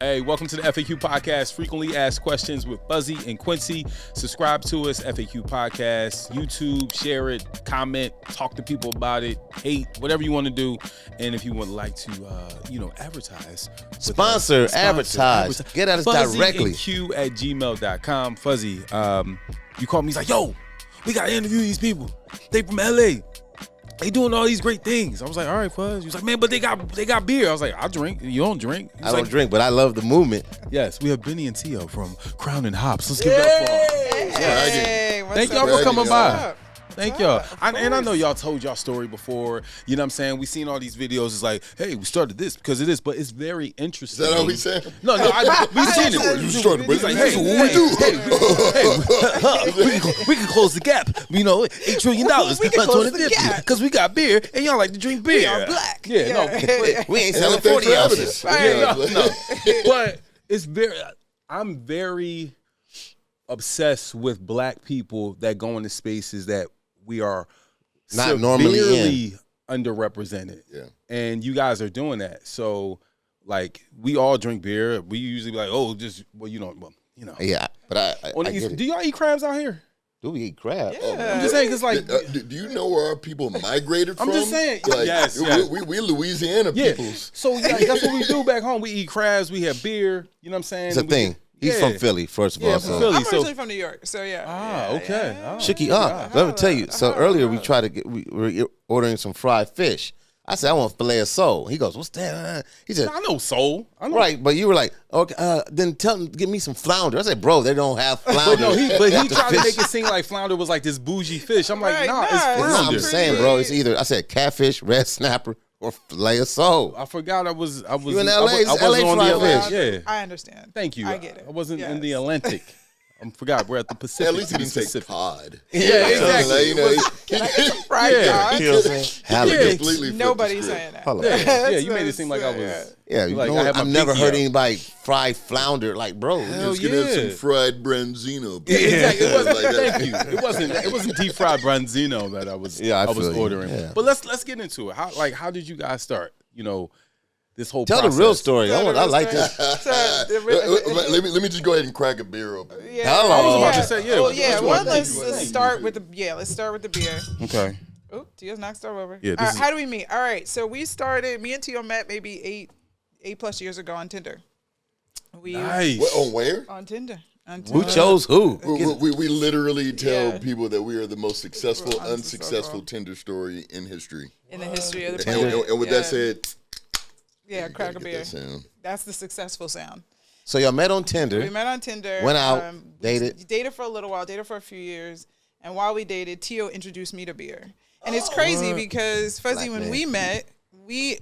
Hey, welcome to the FAQ Podcast, Frequently Asked Questions with Fuzzy and Quincy. Subscribe to us, FAQ Podcast, YouTube, share it, comment, talk to people about it, hate, whatever you want to do. And if you would like to, advertise. Sponsor, advertise. Get at us directly. FuzzyandQ@gmail.com. Fuzzy, you called me, he's like, yo, we got to interview these people. They from LA. They doing all these great things. I was like, all right, Fuzz. He was like, man, but they got beer. I was like, I drink. You don't drink. I don't drink, but I love the movement. Yes, we have Benny and Tio from Crown and Hops. Let's give it up for them. Hey, thank y'all for coming by. Thank y'all. And I know y'all told y'all story before. You know what I'm saying? We seen all these videos. It's like, hey, we started this because of this, but it's very interesting. Is that all we said? No, we seen it. You started, but it's like, hey, what we do. We can close the gap. You know, $8 trillion. We can close the gap because we got beer and y'all like to drink beer. We are black. Yeah, no, we ain't selling 40 ounces. No. But it's I'm very obsessed with black people that go into spaces that we are not normally underrepresented. Yeah. And you guys are doing that. So like we all drink beer. We usually be like, oh, just Yeah, but I get it. Do y'all eat crabs out here? Do we eat crab? Yeah. Oh, I'm just saying, cause like, do you know where our people migrated from? I'm just saying, like, yes. We Louisiana peoples. So like, that's what we do back home. We eat crabs. We have beer. You know what I'm saying? It's a thing. He's from Philly, first of all. I'm from Philly. I'm originally from New York, so yeah. Okay. Yeah. Shiki, let me tell you. So earlier we tried to get, we were ordering some fried fish. I said, I want filet of sole. He goes, what's that? He said, I know sole. I know. Right, but you were like, okay, then tell him, give me some flounder. I said, bro, they don't have flounder. But he tried to make it seem like flounder was like this bougie fish. I'm like, nah, it's flounder. I'm saying, bro, it's either, I said catfish, red snapper, or filet of sole. I forgot I was you in LA? I was LA on the fried fish. Yeah. I understand. Thank you. I get it. I wasn't in the Atlantic. I forgot we're at the Pacific. At least he didn't say cod. Yeah, exactly. Fried God. You know what I'm saying? Completely Nobody's saying that. Hold on. Yeah, you made it seem like I was. Yeah, Like, like, I had my I've never pinky heard out. anybody fry flounder. Like, bro, Just gonna have some fried branzino. Yeah, exactly. It wasn't, Like that. thank you. It wasn't deep fried branzino that I was. Yeah, I feel you. ordering. Yeah. But let's get into it. How did you guys start? You know, this whole tell process. the real story. I like this. Let me just go ahead and crack a beer open. Yeah. How long? I was about to say, yeah. Well, yeah. Which one? Let's start with the beer. Okay. Oh, Tia's knocked stuff over. Yeah, All right, how do we meet? All right, so me and Tio met maybe eight plus years ago on Tinder. Nice. On where? On Tinder. Who chose who? We literally tell Yeah. people that we are the most successful, We're unsuccessful Tinder story in history. In the history of the And, planet. and with that said, yeah, crack a get beer. that sound. That's the successful sound. So y'all met on Tinder. We met on Tinder. Went out, dated. Dated for a little while, dated for a few years. And while we dated, Tio introduced me to beer. And it's crazy because Fuzzy, Black when man. we met,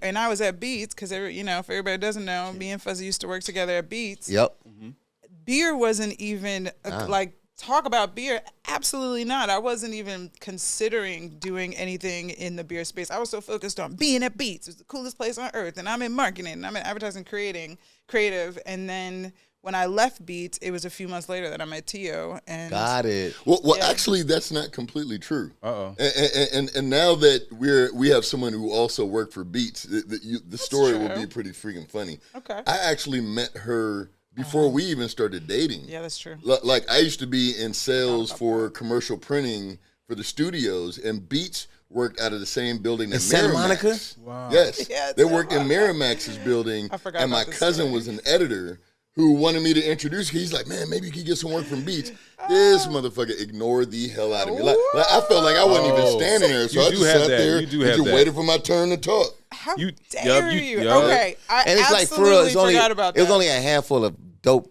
and I was at Beats, because, if everybody that doesn't know, me and Fuzzy used to work together at Beats. Yep. Beer wasn't even, talk about beer. Absolutely not. I wasn't even considering doing anything in the beer space. I was so focused on being at Beats. It's the coolest place on earth. And I'm in marketing, and I'm in advertising, creative. And then when I left Beats, it was a few months later that I met Tio. And Got it. Well, actually, that's not completely true. Uh-oh. And now that we have someone who also worked for Beats, the story will be pretty freaking funny. Okay. I actually met her before we even started dating. Yeah, that's true. Like, I used to be in sales for commercial printing for the studios, and Beats worked out of the same building In as Santa Miramax. Monica? Wow. Yes. Yeah, They worked in Miramax's building, I forgot and my about this cousin story. was an editor who wanted me to introduce. He's like, man, maybe you could get some work from Beats. This motherfucker ignored the hell out of me. Like, I felt like I wasn't even standing there, so You I do just have sat that. there You do and have just that. waited for my turn to talk. How You- dare yup, you? yup. Okay. I And it's like, for real, absolutely forgot about that. it was only a handful of dope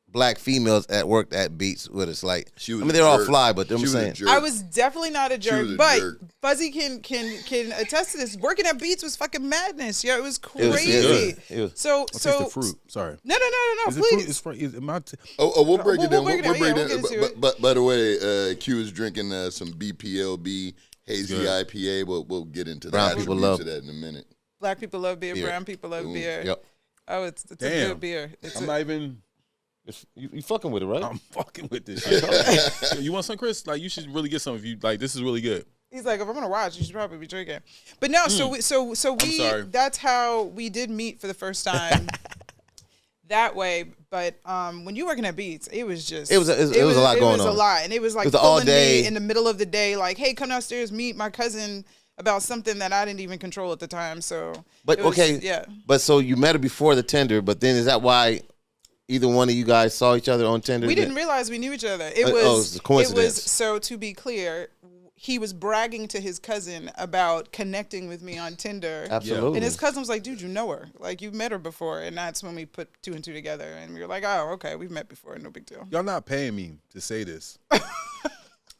black females that worked at Beats with us. Like, She was I mean, a they're all jerk. fly, but I'm She was a saying. jerk. I was definitely not a jerk, was a but jerk. Fuzzy can attest to this. Working at Beats was fucking madness. Yeah, it was It was crazy. good. It was- So Taste the fruit. Sorry. No, Is it please. fruit? It's fruit. Is it my We'll break it We'll down. break it down. We'll break Yeah, it we'll get down. into it. But by the way, Q is drinking some BPLB hazy Good. IPA. We'll get into Brown that. people attributes love- of that in a minute. Black people love beer. Beer. Brown people love beer. Yep. Oh, it's a Damn. good beer. It's I'm not even. You fucking with it, right? I'm fucking with this shit. You want some, Chris? Like, you should really get some if you like. This is really good. He's like, if I'm gonna watch, you should probably be drinking. But no, so we sorry. that's how we did meet for the first time. that way. But when you working at Beats, it was just It was a lot going on. It was a lot, and it was like It was all pulling day. me in the middle of the day, like, hey, come downstairs, meet my cousin about something that I didn't even control at the time. So, But it was, okay, yeah. But so you met her before the Tinder, but then is that why either one of you guys saw each other on Tinder? We didn't realize we knew each other. It was a coincidence. So to be clear, he was bragging to his cousin about connecting with me on Tinder. Absolutely. And his cousin was like, dude, you know her. Like, you've met her before. And that's when we put 2 and 2 together. And we were like, oh, okay, we've met before. No big deal. Y'all not paying me to say this.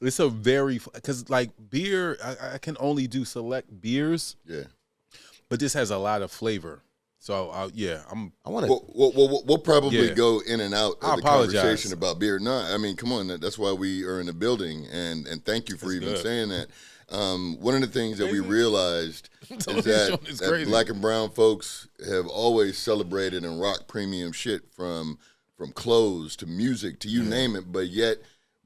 It's a very, because like beer, I can only do select beers. Yeah. But this has a lot of flavor. So, I want to. We'll probably go in and out of the conversation about beer. No, I mean, come on. That's why we are in the building. And thank you for saying that. One of the things that we realized is that Black and brown folks have always celebrated and rocked premium shit from clothes to music to you name it. But yet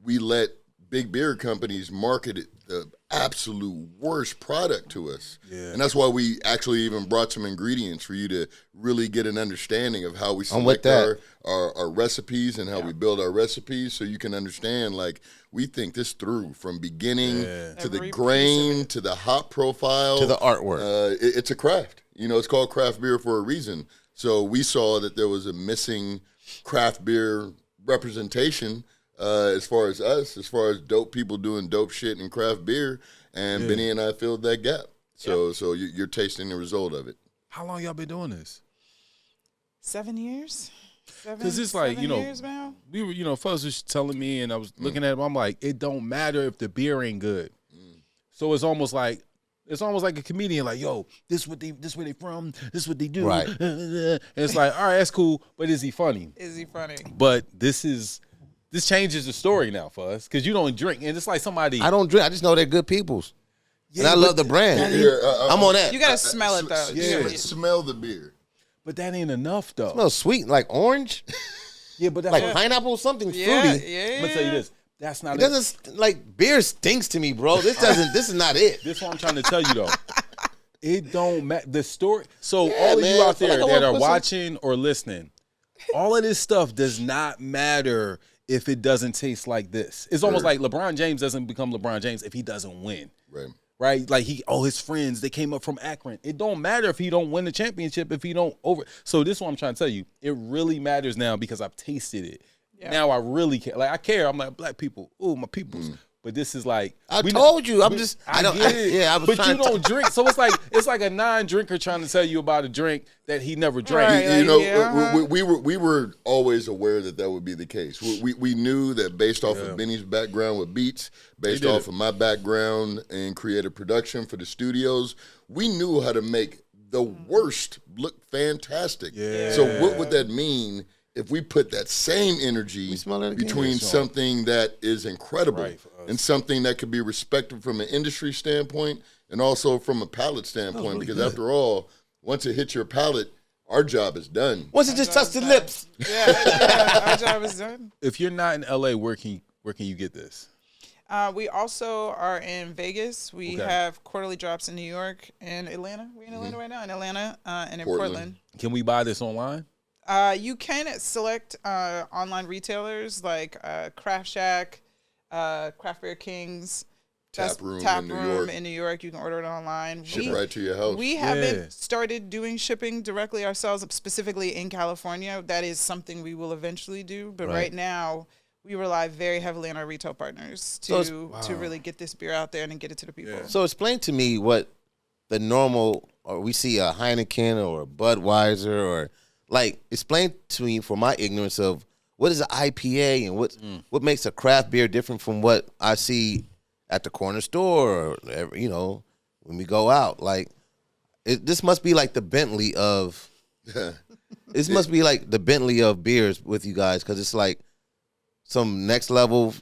we let big beer companies market the absolute worst product to us. Yeah. And that's why we actually even brought some ingredients for you to really get an understanding of how we select our recipes and how we build our recipes, so you can understand, like, we think this through from beginning to the grain to the hop profile to the artwork. It's a craft. It's called craft beer for a reason. So we saw that there was a missing craft beer representation as far as dope people doing dope shit in craft beer, and Benny and I filled that gap. So you're tasting the result of it. How long y'all been doing this? 7 years. Because it's like, years now? we were, folks was telling me, and I was looking at them. I'm like, it don't matter if the beer ain't good. So it's almost like a comedian, like, yo, this where they from, this what they do. Right. And it's like, all right, that's cool, but is he funny? Is he funny? But this changes the story now for us, because you don't drink, and it's like somebody. I don't drink. I just know they're good peoples, and I love the brand. I'm on that. You gotta smell it though. Smell the beer. But that ain't enough though. It smells sweet, like orange. Yeah, but that's like pineapple, something fruity. Yeah. I'm gonna tell you this. That's not. It doesn't like beer stinks to me, bro. This is not it. This is what I'm trying to tell you though. It don't matter. The story. So all of you out there that are watching or listening, all of this stuff does not matter if it doesn't taste like this. It's almost like LeBron James doesn't become LeBron James if he doesn't win. Right? Like his friends, they came up from Akron. It don't matter if he don't win the championship, if he don't So this is what I'm trying to tell you. It really matters now because I've tasted it. Yeah. Now I really care. Like, I care. I'm like, black people. Ooh, my peoples. But this is like, I told you. I was but you don't drink. So it's like a non-drinker trying to tell you about a drink that he never drank. Right, we were always aware that would be the case. We knew that based off of Benny's background with beats, based off of my background in creative production for the studios, we knew how to make the worst look fantastic. Yeah. So what would that mean if we put that same energy between something that is incredible and something that could be respected from an industry standpoint and also from a palate standpoint? Because after all, once it hits your palate, our job is done. Once it just touched the lips. Yeah, our job is done. If you're not in LA, where can you get this? We also are in Vegas. We have quarterly drops in New York and Atlanta. We're in Atlanta right now, in Atlanta and in Portland. Can we buy this online? You can select online retailers like Craft Shack, Craft Beer Kings, Tap Room in New York. You can order it online. Ship right to your house. We haven't started doing shipping directly ourselves, specifically in California. That is something we will eventually do. But right now, we rely very heavily on our retail partners to really get this beer out there and get it to the people. So explain to me what the normal, or we see a Heineken or a Budweiser or... Like, explain to me, for my ignorance, of what is an IPA and what makes a craft beer different from what I see at the corner store or, when we go out. Like, this must be like the Bentley of this must be like the Bentley of beers with you guys, because it's like some next level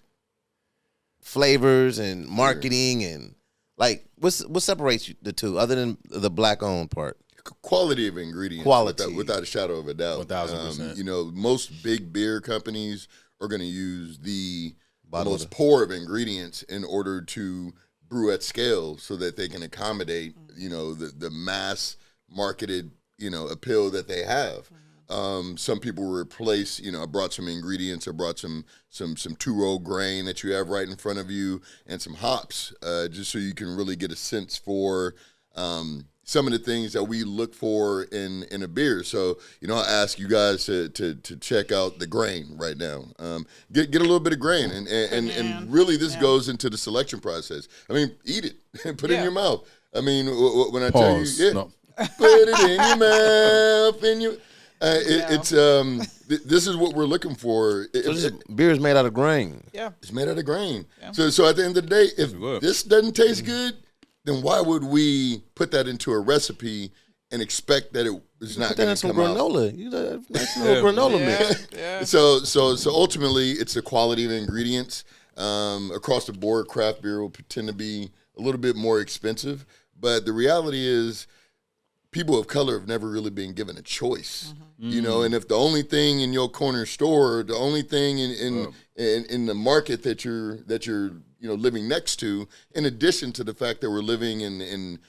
flavors and marketing and like what separates the two other than the black owned part? Quality of ingredients, without a shadow of a doubt. 1,000%. Most big beer companies are going to use the most poor of ingredients in order to brew at scale, so that they can accommodate, the mass marketed, appeal that they have. Some people replace, I brought some ingredients. I brought some 2-row grain that you have right in front of you and some hops, just so you can really get a sense for some of the things that we look for in a beer. So, I'll ask you guys to check out the grain right now. Get a little bit of grain. And really this goes into the selection process. I mean, eat it. Put it in your mouth. I mean, when I Pause. tell you, put it in your mouth. This is what we're looking for. Beer is made out of grain. Yeah. It's made out of grain. Yeah. So at the end of the day, if this doesn't taste good, then why would we put that into a recipe and expect that it is not going to come granola. out? You know, nice little granola mix. Yeah. So ultimately, it's the quality of ingredients. Across the board, craft beer will tend to be a little bit more expensive. But the reality is, people of color have never really been given a choice, and if the only thing in your corner store, the only thing in the market that you're living next to, in addition to the fact that we're living in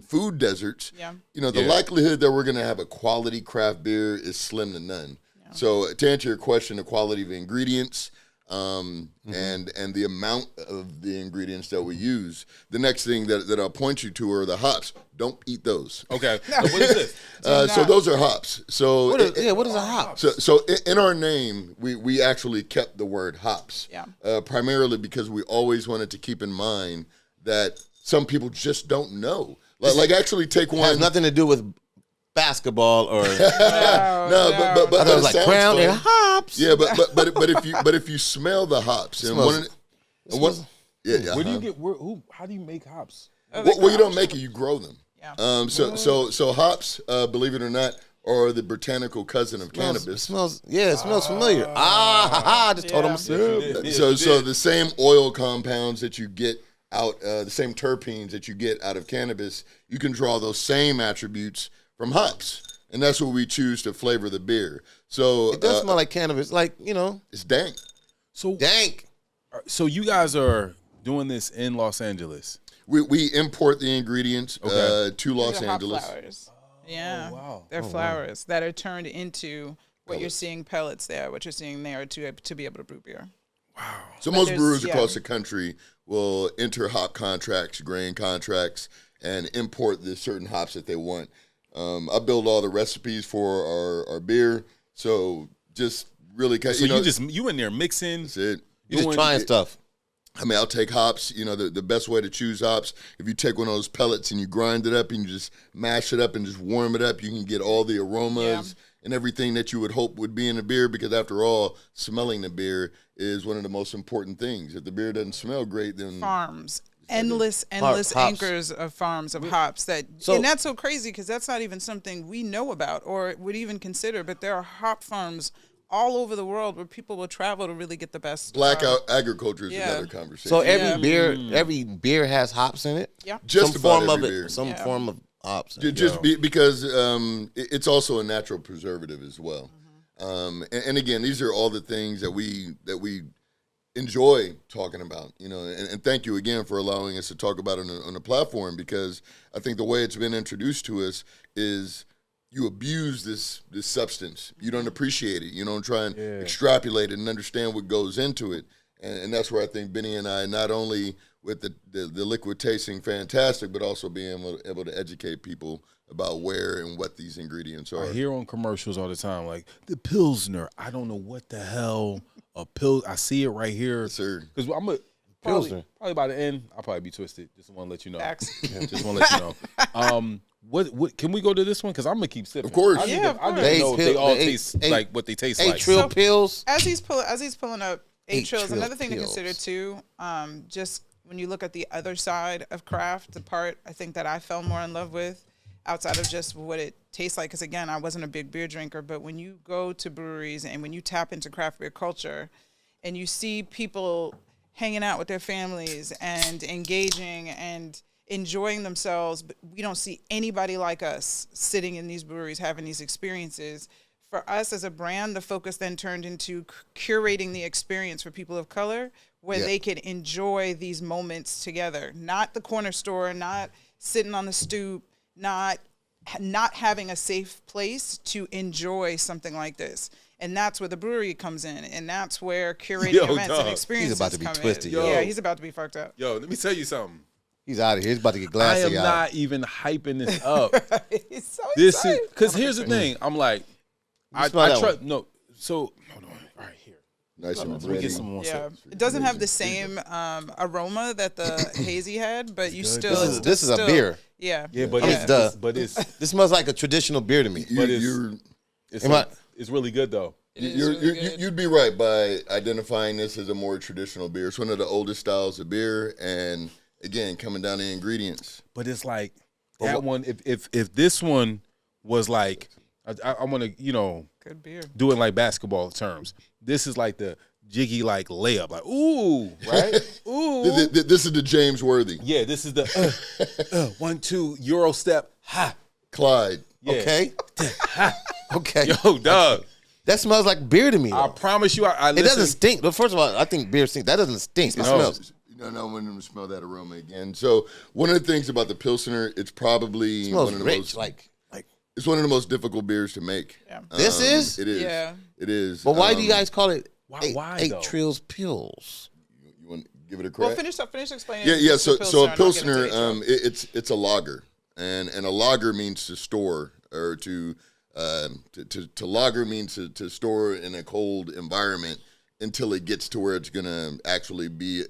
food deserts, the likelihood that we're going to have a quality craft beer is slim to none. Yeah. So to answer your question, the quality of ingredients, and the amount of the ingredients that we use. The next thing that I'll point you to are the hops. Don't eat those. Okay. So what is this? So those are hops. So what is a hop? So in our name, we actually kept the word hops. Yeah. Primarily because we always wanted to keep in mind that some people just don't know. Like actually take one. It has nothing to do with basketball or but I thought it was like Crown and hops. Yeah, but if you smell the hops and where do you get how do you make hops? Well, you don't make it, you grow them. Yeah. So hops, believe it or not, are the botanical cousin of cannabis. It smells familiar. I just told him. So the same oil compounds that you get out, the same terpenes that you get out of cannabis, you can draw those same attributes from hops, and that's what we choose to flavor the beer. So it does smell like cannabis, it's dank. So you guys are doing this in Los Angeles. We import the ingredients to Los Angeles. Flowers. Yeah, they're flowers that are turned into what you're seeing pellets there, what you're seeing there to be able to brew beer. Wow. So most brewers across the country will enter hop contracts, grain contracts, and import the certain hops that they want. I build all the recipes for our beer, so just really kind of, so you in there mixing. That's it. You just trying stuff. I mean, I'll take hops. The best way to choose hops, if you take one of those pellets and you grind it up and you just mash it up and just warm it up, you can get all the aromas and everything that you would hope would be in a beer, because after all, smelling the beer is one of the most important things. If the beer doesn't smell great, then farms. Endless acres of farms of hops and that's so crazy because that's not even something we know about or would even consider, but there are hop farms all over the world where people will travel to really get the best. Blackout agriculture is another conversation. So every beer has hops in it? Yeah. Just some about every beer. Some form of hops. Because it's also a natural preservative as well. And again, these are all the things that we enjoy talking about, and thank you again for allowing us to talk about it on a platform, because I think the way it's been introduced to us is you abuse this substance. You don't appreciate it. You don't try and extrapolate it and understand what goes into it. And that's where I think Benny and I, not only with the liquid tasting fantastic, but also being able to educate people about where and what these ingredients are. I hear on commercials all the time, like the Pilsner. I don't know what the hell a Pils. I see it right here. Yes, sir. Because I'm probably by the end, I'll probably be twisted. Just want to let you know. Just want to let you know. What can we go to this one? Because I'm gonna keep sipping. Of course. I need to know if they all taste like what they taste like. 8 Trill Pills. As he's pulling up 8 Trills, another thing to consider too, just when you look at the other side of craft, the part I think that I fell more in love with, outside of just what it tastes like, because again, I wasn't a big beer drinker, but when you go to breweries and when you tap into craft beer culture and you see people hanging out with their families and engaging and enjoying themselves, but we don't see anybody like us sitting in these breweries having these experiences. For us as a brand, the focus then turned into curating the experience for people of color where they could enjoy these moments together, not the corner store, not sitting on the stoop, not not having a safe place to enjoy something like this. And that's where the brewery comes in, and that's where curating events and experiences he's about to be come twisted. in. Yeah, he's about to be fucked up. Yo, let me tell you something. He's out of here. He's about to get glassy. I am not even hyping this up. He's so This excited. is because here's the thing. I'm like, I trust. No, so hold on. All right, here. Nice and Let me get some more. Yeah, it doesn't have the same aroma that the hazy had, but you still. This is a beer. Yeah. Yeah, but it's This smells like a traditional beer to me. It's really good though. You'd be right by identifying this as a more traditional beer. It's one of the oldest styles of beer, and again, coming down to ingredients. But it's like that one. If this one was like, I want to good beer. Do it like basketball terms. This is like the jiggy like layup, like ooh, right? Ooh. This is the James Worthy. Yeah, this is the 1-2 Euro step. Ha, Clyde. yeah. Okay. Okay. Yo, dog. That smells like beer to me. I promise you, I it doesn't stink. But first of all, I think beer stinks. That doesn't stink. It smells. No, I want them to smell that aroma again. So one of the things about the Pilsner, it's probably one of the rich, most it's one of the most difficult beers to make. Yeah. This is? It is. Yeah. It is. But why do you guys call it why eight though? Trills Pills? You want to give it a crack? Well, finish explaining. Yeah. So a Pilsner, and I'll get into it's a lager, and a lager means to store or to lager means to store in a cold environment until it gets to where it's going to actually be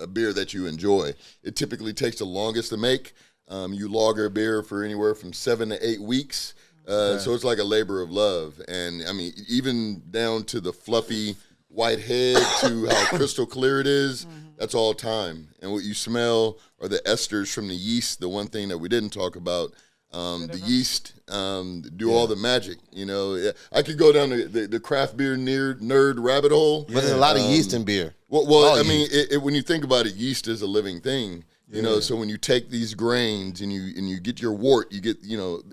a beer that you enjoy. It typically takes the longest to make. You lager a beer for anywhere from 7 to 8 weeks. So it's like a labor of love. And, I mean, even down to the fluffy white head to how crystal clear it is, that's all time. And what you smell are the esters from the yeast, the one thing that we didn't talk about. The yeast do all the magic, I could go down the craft beer nerd rabbit hole. But there's a lot of yeast in beer. Well, I mean, when you think about it, yeast is a living thing. So when you take these grains and you get your wort, you get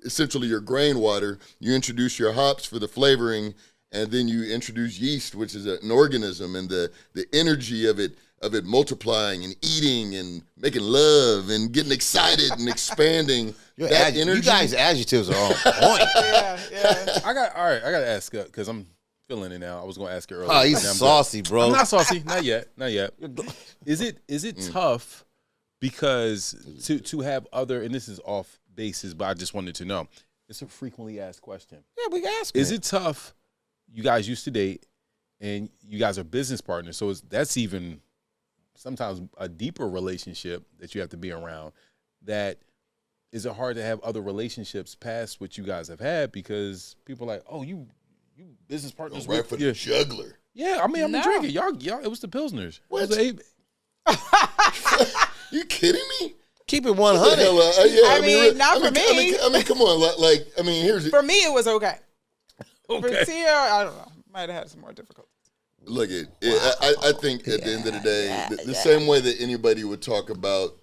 essentially your grain water. You introduce your hops for the flavoring, and then you introduce yeast, which is an organism, and the energy of it multiplying and eating and making love and getting excited and expanding. That energy. You guys' adjectives are on point. Yeah. I got to ask because I'm feeling it now. I was going to ask her earlier. Oh, he's saucy, bro. I'm not saucy. Not yet. Is it tough because to have other, and this is off basis, but I just wanted to know. It's a frequently asked question. Yeah, we can ask. Is it tough? You guys used to date, and you guys are business partners, so that's even sometimes a deeper relationship that you have to be around. That is it hard to have other relationships past what you guys have had because people are like, oh, you business partners right for the juggler. Yeah, I mean, I'm drinking. Y'all, it was the Pilsners. What? You kidding me? Keep it 100. I mean, not for me. I mean, come on. Here's it. For me, it was okay. For Tia, I don't know. Might have had some more difficulties. Look, I think at the end of the day, the same way that anybody would talk about,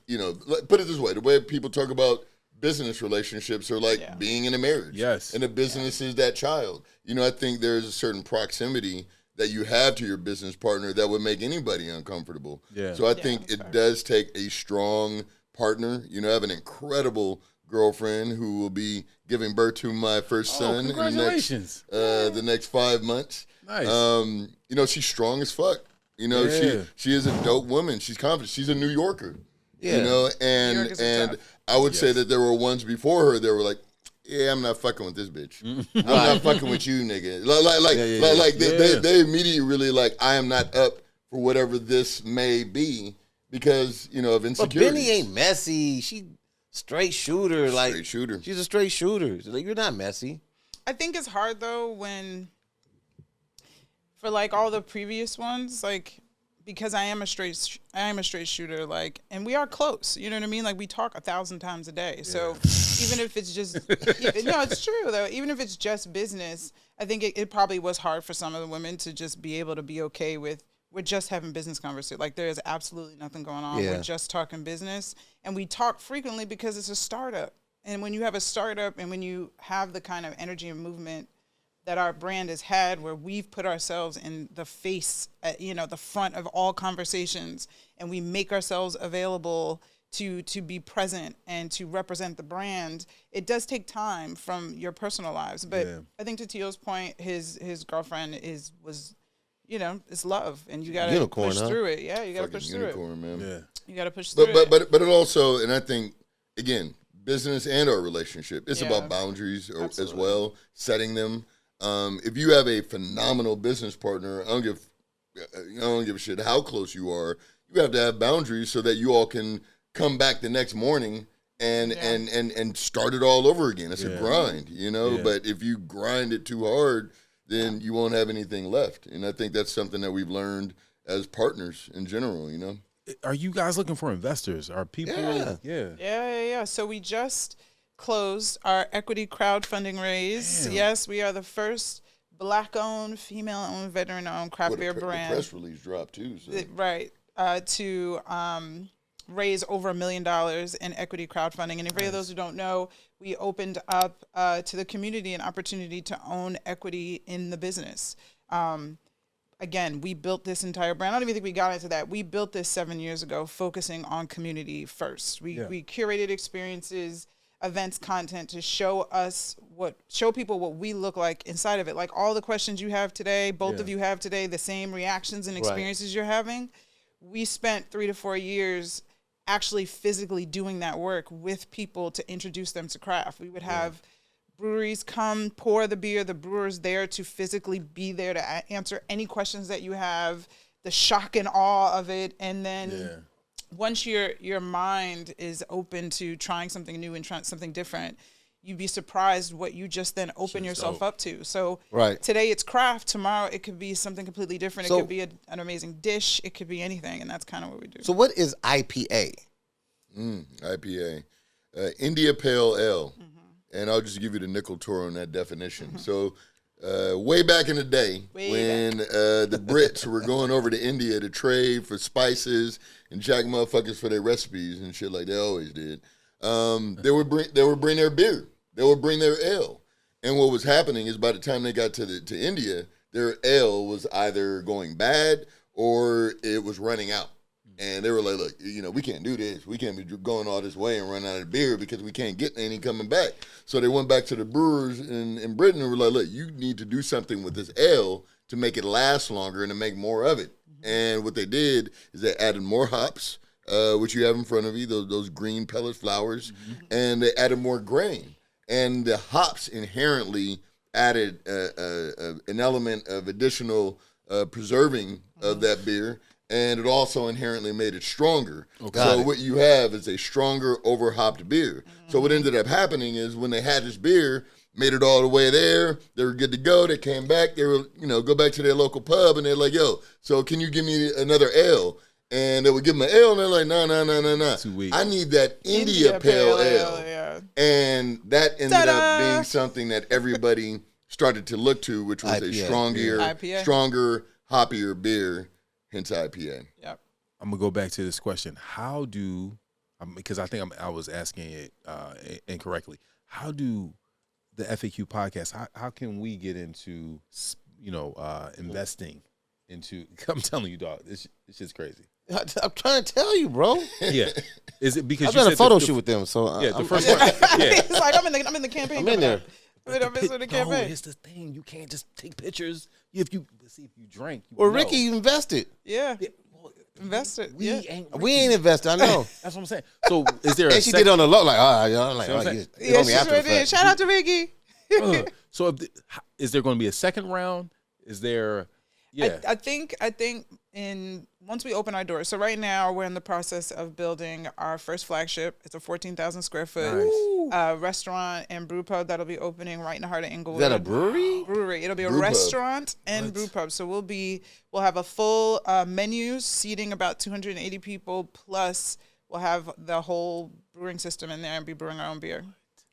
put it this way, the way people talk about business relationships are like being in a marriage. Yes. And a business is that child. I think there's a certain proximity that you have to your business partner that would make anybody uncomfortable. Yeah. So I think it does take a strong partner. I have an incredible girlfriend who will be giving birth to my first son in the next 5 months. Nice. She's strong as fuck. She is a dope woman. She's confident. She's a New Yorker. Yeah. And I would say that there were ones before her that were like, yeah, I'm not fucking with this bitch. I'm not fucking with you, nigga. They immediately really like, I am not up for whatever this may be because, of insecurity. But Benny ain't messy. She straight shooter. Straight shooter. She's a straight shooter. Like, you're not messy. I think it's hard though for like all the previous ones, like because I am a straight shooter, like, and we are close. You know what I mean? Like we talk 1,000 times a day. So even if it's just, no, it's true though. Even if it's just business, I think it probably was hard for some of the women to just be able to be okay with. We're just having business conversations. Like there is absolutely nothing going on. Yeah. We're just talking business, and we talk frequently because it's a startup. And when you have a startup, and when you have the kind of energy and movement that our brand has had, where we've put ourselves in the face, the front of all conversations, and we make ourselves available to be present and to represent the brand, it does take time from your personal lives. But I think to Tio's point, his girlfriend was, it's love, and you gotta push through it. Yeah, you gotta push through it, man. Yeah, you gotta push through it. But it also, and I think again, business and our relationship, it's about boundaries as well, setting them. If you have a phenomenal business partner, I don't give a shit how close you are. You have to have boundaries so that you all can come back the next morning and start it all over again. It's a grind, but if you grind it too hard, then you won't have anything left. And I think that's something that we've learned as partners in general, Are you guys looking for investors? Are people? Yeah. So we just closed our equity crowdfunding raise. Damn. Yes, we are the first Black-owned, female-owned, veteran-owned craft beer brand. The press release dropped too. So. Right. To raise over $1 million in equity crowdfunding. And for those who don't know, we opened up to the community an opportunity to own equity in the business. Again, we built this entire brand. I don't even think we got into that. We built this 7 years ago, focusing on community first. We curated experiences, events, content to show people what we look like inside of it. Like all the questions you have today, both of you have today, the same reactions and experiences you're having. We spent 3 to 4 years actually physically doing that work with people to introduce them to craft. We would have breweries come pour the beer, the brewers there to physically be there to answer any questions that you have, the shock and awe of it. And then once your mind is open to trying something new and trying something different, you'd be surprised what you just then open yourself up to. So today it's craft. Tomorrow it could be something completely different. It could be an amazing dish. It could be anything. And that's kind of what we do. So what is IPA? IPA. India Pale Ale. Mm-hmm. And I'll just give you the nickel tour on that definition. Mm-hmm. So way back in the day when the Brits were going over to India to trade for spices and jack motherfuckers for their recipes and shit like they always did, they would bring their beer. They would bring their ale. And what was happening is by the time they got to India, their ale was either going bad or it was running out. And they were like, look, we can't do this. We can't be going all this way and run out of beer because we can't get any coming back. So they went back to the brewers in Britain and were like, look, you need to do something with this ale to make it last longer and to make more of it. Mm-hmm. And what they did is they added more hops, which you have in front of you, those green pellet flowers, and they added more grain. And the hops inherently added an element of additional preserving of that beer, and it also inherently made it stronger. So what you have is a stronger, over-hopped beer. So what ended up happening is when they had this beer, made it all the way there, they were good to go, they came back, they were, go back to their local pub, and they're like, yo, so can you give me another ale? And they would give them an ale, and they're like, no. I need that India Pale Ale. Yeah. And that ended up being something that everybody started to look to, which was IPA. a stronger, hoppier beer, hence IPA. Yep. I'm going to go back to this question. How do, because I think I was asking it incorrectly, how do the FAQ podcast, how can we get into, investing into, I'm telling you, dog, this shit's crazy. I'm trying to tell you, bro. Yeah. Is it because I've done a photo shoot with them? So the first one. It's like I'm in the campaign. I'm in there. I'm in the campaign. No, it's the thing. You can't just take pictures. If you drank. Ricky invested. Yeah. Invested. We ain't invested. I know. That's what I'm saying. So is there? And she did on the low, like, I'm like, yeah, she sure did. Shout out to Ricky. So is there going to be a second round? Is there? Yeah. I think once we open our doors. So right now we're in the process of building our first flagship. It's a 14,000 square foot restaurant and brew pub that'll be opening right in the heart of Inglewood. Is that a brewery? Brewery. It'll be a restaurant and brew pub. So we'll have a full menu seating about 280 people. Plus we'll have the whole brewing system in there and be brewing our own beer.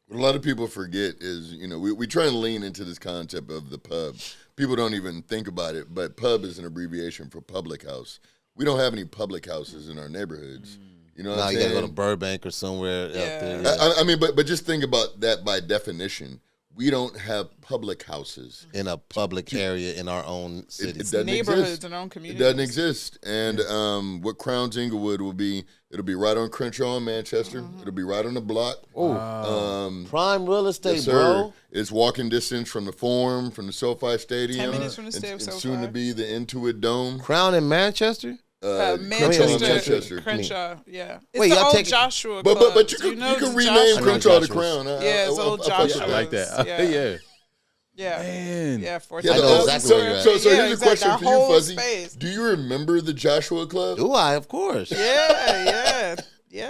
What a lot of people forget is, we try and lean into this concept of the pub. People don't even think about it, but pub is an abbreviation for public house. We don't have any public houses in our neighborhoods. You know what I'm saying? You got to go to Burbank or somewhere out there. Yeah. I mean, but just think about that by definition. we don't have public houses in a public area in our own city. It doesn't neighborhoods exist. and own communities. It doesn't exist. And what Crowns Inglewood will be, it'll be right on Crenshaw in Manchester. It'll be right on the block. Prime real estate, Yes, sir. bro. It's walking distance from the Forum, from the SoFi Stadium. 10 minutes from the and SoFi. soon to be the Intuit Dome. Crown in Manchester? Manchester, Crenshaw, yeah. It's Wait, the y'all old take Joshua Club. But you can rename Crenshaw to Joshua's. Crown. Yeah, it's old Joshua. I like that. Yeah. Yeah. Man. Yeah, Yeah, I know exactly where you're at. So here's a question for you, Fuzzy. Space. Do you remember the Joshua Club? Do I? Of course. Yeah.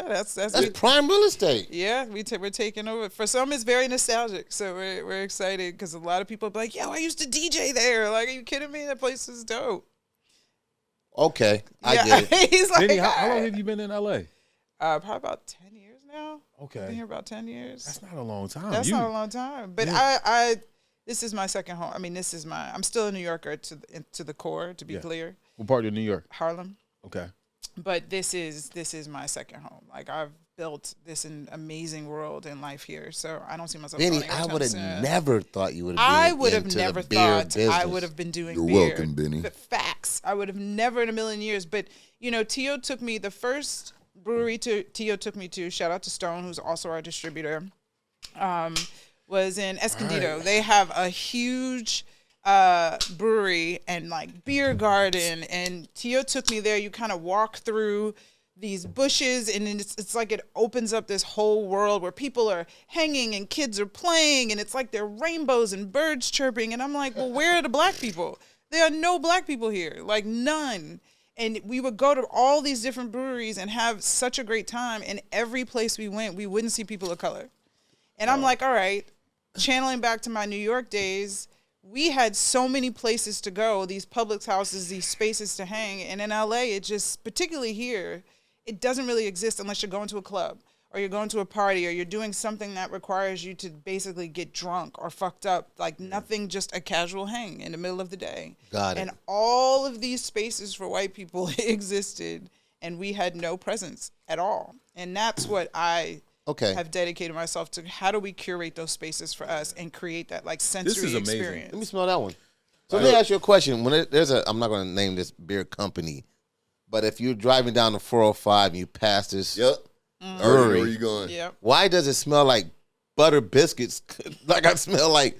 That's prime real estate. Yeah, we're taking over. For some, it's very nostalgic, so we're excited because a lot of people be like, "Yo, I used to DJ there." Like, are you kidding me? That place is dope. Okay, I get it. He's like, Benny, how long have you been in LA? Probably about 10 years now. Okay, I've been here about 10 years. That's not a long time. That's not a long time. But I this is my second home. I mean, I'm still a New Yorker to the core, to be clear. What part of New York? Harlem. Okay. But this is my second home. Like, I've built this amazing world in life here, so I don't see myself. Benny, going I anytime would have soon. never thought you would have. I would have never thought I would have been doing You're beer. welcome, Benny. But facts. I would have never in a million years. But, Tio took me, the first brewery Tio took me to, shout out to Stone, who's also our distributor, was in Escondido. Right. They have a huge brewery and like beer garden, and Tio took me there. You kind of walk through these bushes, and it's like it opens up this whole world where people are hanging and kids are playing, and it's like there are rainbows and birds chirping, and I'm like, well, where are the black people? There are no black people here, like none. And we would go to all these different breweries and have such a great time, and every place we went, we wouldn't see people of color. And I'm like, all right, channeling back to my New York days, we had so many places to go, these public houses, these spaces to hang, and in LA, it just, particularly here, it doesn't really exist unless you're going to a club or you're going to a party or you're doing something that requires you to basically get drunk or fucked up, like nothing, just a casual hang in the middle of the day. Got it. And all of these spaces for white people existed, and we had no presence at all. And that's what I have dedicated myself to. How do we curate those spaces for us and create that like sensory experience? Let me smell that one. So let me ask you a question. When I'm not going to name this beer company, but if you're driving down the 405 and you pass this brewery, where are you going? Yep. Why does it smell like butter biscuits? Like I smell like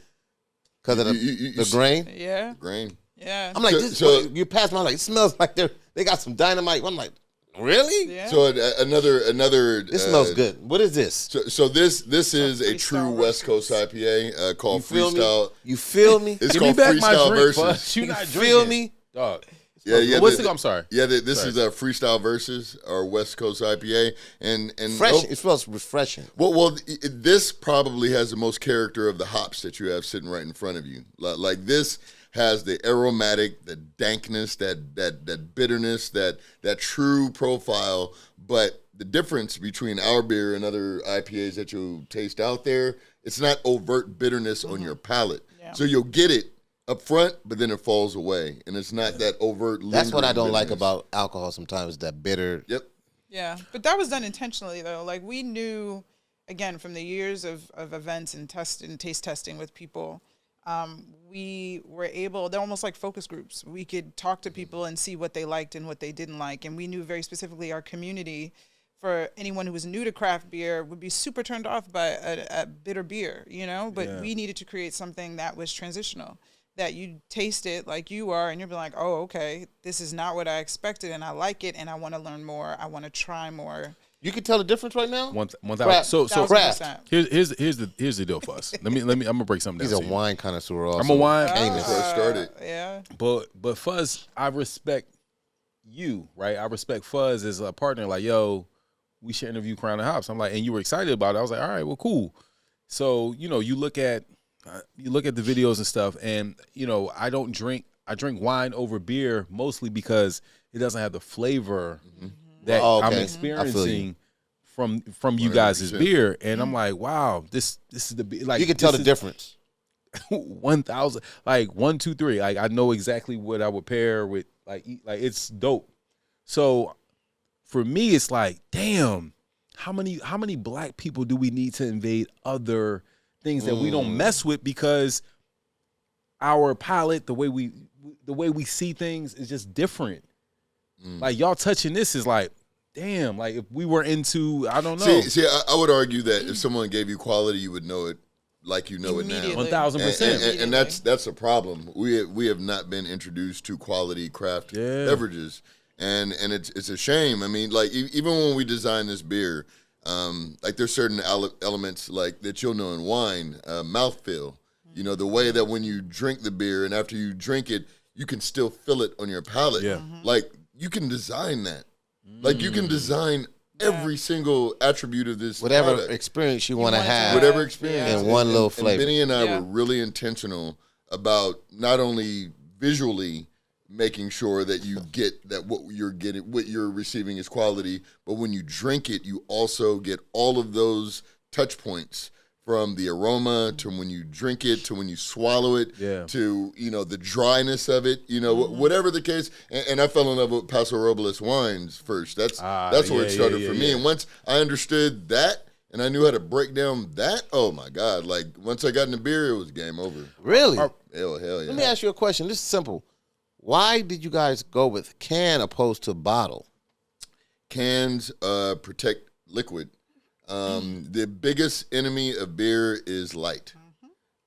because of the grain. Yeah. Grain. Yeah. I'm like, you pass me, I'm like, it smells like they got some dynamite. I'm like, really? Yeah. So another. This smells good. What is this? So this is a true West Coast IPA called Freestyle. You feel me? It's Give called me back my Freestyle drink, Versus. you not feel drinking. me? Dog. Yeah. I'm sorry. Yeah, this is a Freestyle Versus, our West Coast IPA, and fresh. It smells refreshing. Well, this probably has the most character of the hops that you have sitting right in front of you. Like this has the aromatic, the dankness, that bitterness, that true profile. But the difference between our beer and other IPAs that you'll taste out there, it's not overt bitterness on your palate. Yeah. So you'll get it up front, but then it falls away, and it's not that overt. That's what I don't bitterness. like about alcohol. Sometimes that bitter. Yep. Yeah, but that was done intentionally though. Like we knew, again, from the years of events and taste testing with people, we were able. They're almost like focus groups. We could talk to people and see what they liked and what they didn't like, and we knew very specifically our community. For anyone who was new to craft beer, would be super turned off by a bitter beer, But we needed to create something that was transitional. That you taste it like you are, and you'll be like, oh, okay, this is not what I expected, and I like it, and I want to learn more. I want to try more. You can tell the difference right now? 1,000. So craft. Here's the deal for us. Let me I'm gonna break something down. He's a wine connoisseur also. I'm a wine. Famous. That's where it started. Yeah. But Fuzz, I respect you, right? I respect Fuzz as a partner. Like, yo, we should interview Crown and Hops. I'm like, and you were excited about it. I was like, all right, well, cool. So, you look at the videos and stuff, and I drink wine over beer mostly because it doesn't have the flavor that I'm experiencing from you guys' beer, and I'm like, wow, this is the beer. Like, you can tell the difference. 1,000, like 1, 2, 3. Like I know exactly what I would pair with. Like it's dope. So for me, it's like, damn, how many black people do we need to invade other things that we don't mess with because our palate, the way we see things is just different. Like y'all touching this is like, damn, like if we were into, I don't know. See, I would argue that if someone gave you quality, you would know it like you know it now. 1,000%. And that's a problem. We have not been introduced to quality craft beverages. And it's a shame. I mean, like even when we design this beer, like there's certain elements like that you'll know in wine, mouthfeel. You know, the way that when you drink the beer and after you drink it, you can still feel it on your palate. Yeah. Like you can design that. Like you can design every single attribute of this whatever product. Experience you want to have. Whatever experience. In one little flavor. And Benny and I were really intentional about not only visually making sure that you get that what you're receiving is quality, but when you drink it, you also get all of those touch points from the aroma to when you drink it to when you swallow it to, you know, the dryness of it, you know, whatever the case. And I fell in love with Paso Robles wines first. That's where it started for me. And once I understood that and I knew how to break down that, oh my God, like once I got in the beer, it was game over. Really? Hell yeah. Let me ask you a question. This is simple. Why did you guys go with can opposed to bottle? Cans protect liquid. The biggest enemy of beer is light,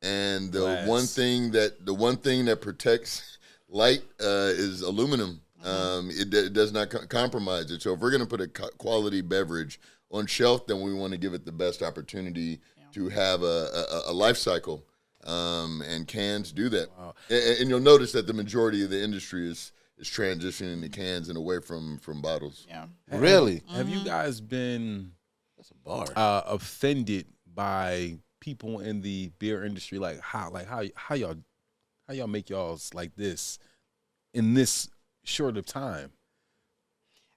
and the one thing that protects light is aluminum. It does not compromise it. So if we're going to put a quality beverage on shelf, then we want to give it the best opportunity to have a life cycle. And cans do that. Wow. And you'll notice that the majority of the industry is transitioning to cans and away from bottles. Yeah. Really? Have you guys been offended by people in the beer industry? Like how y'all make y'all's like this in this short of time?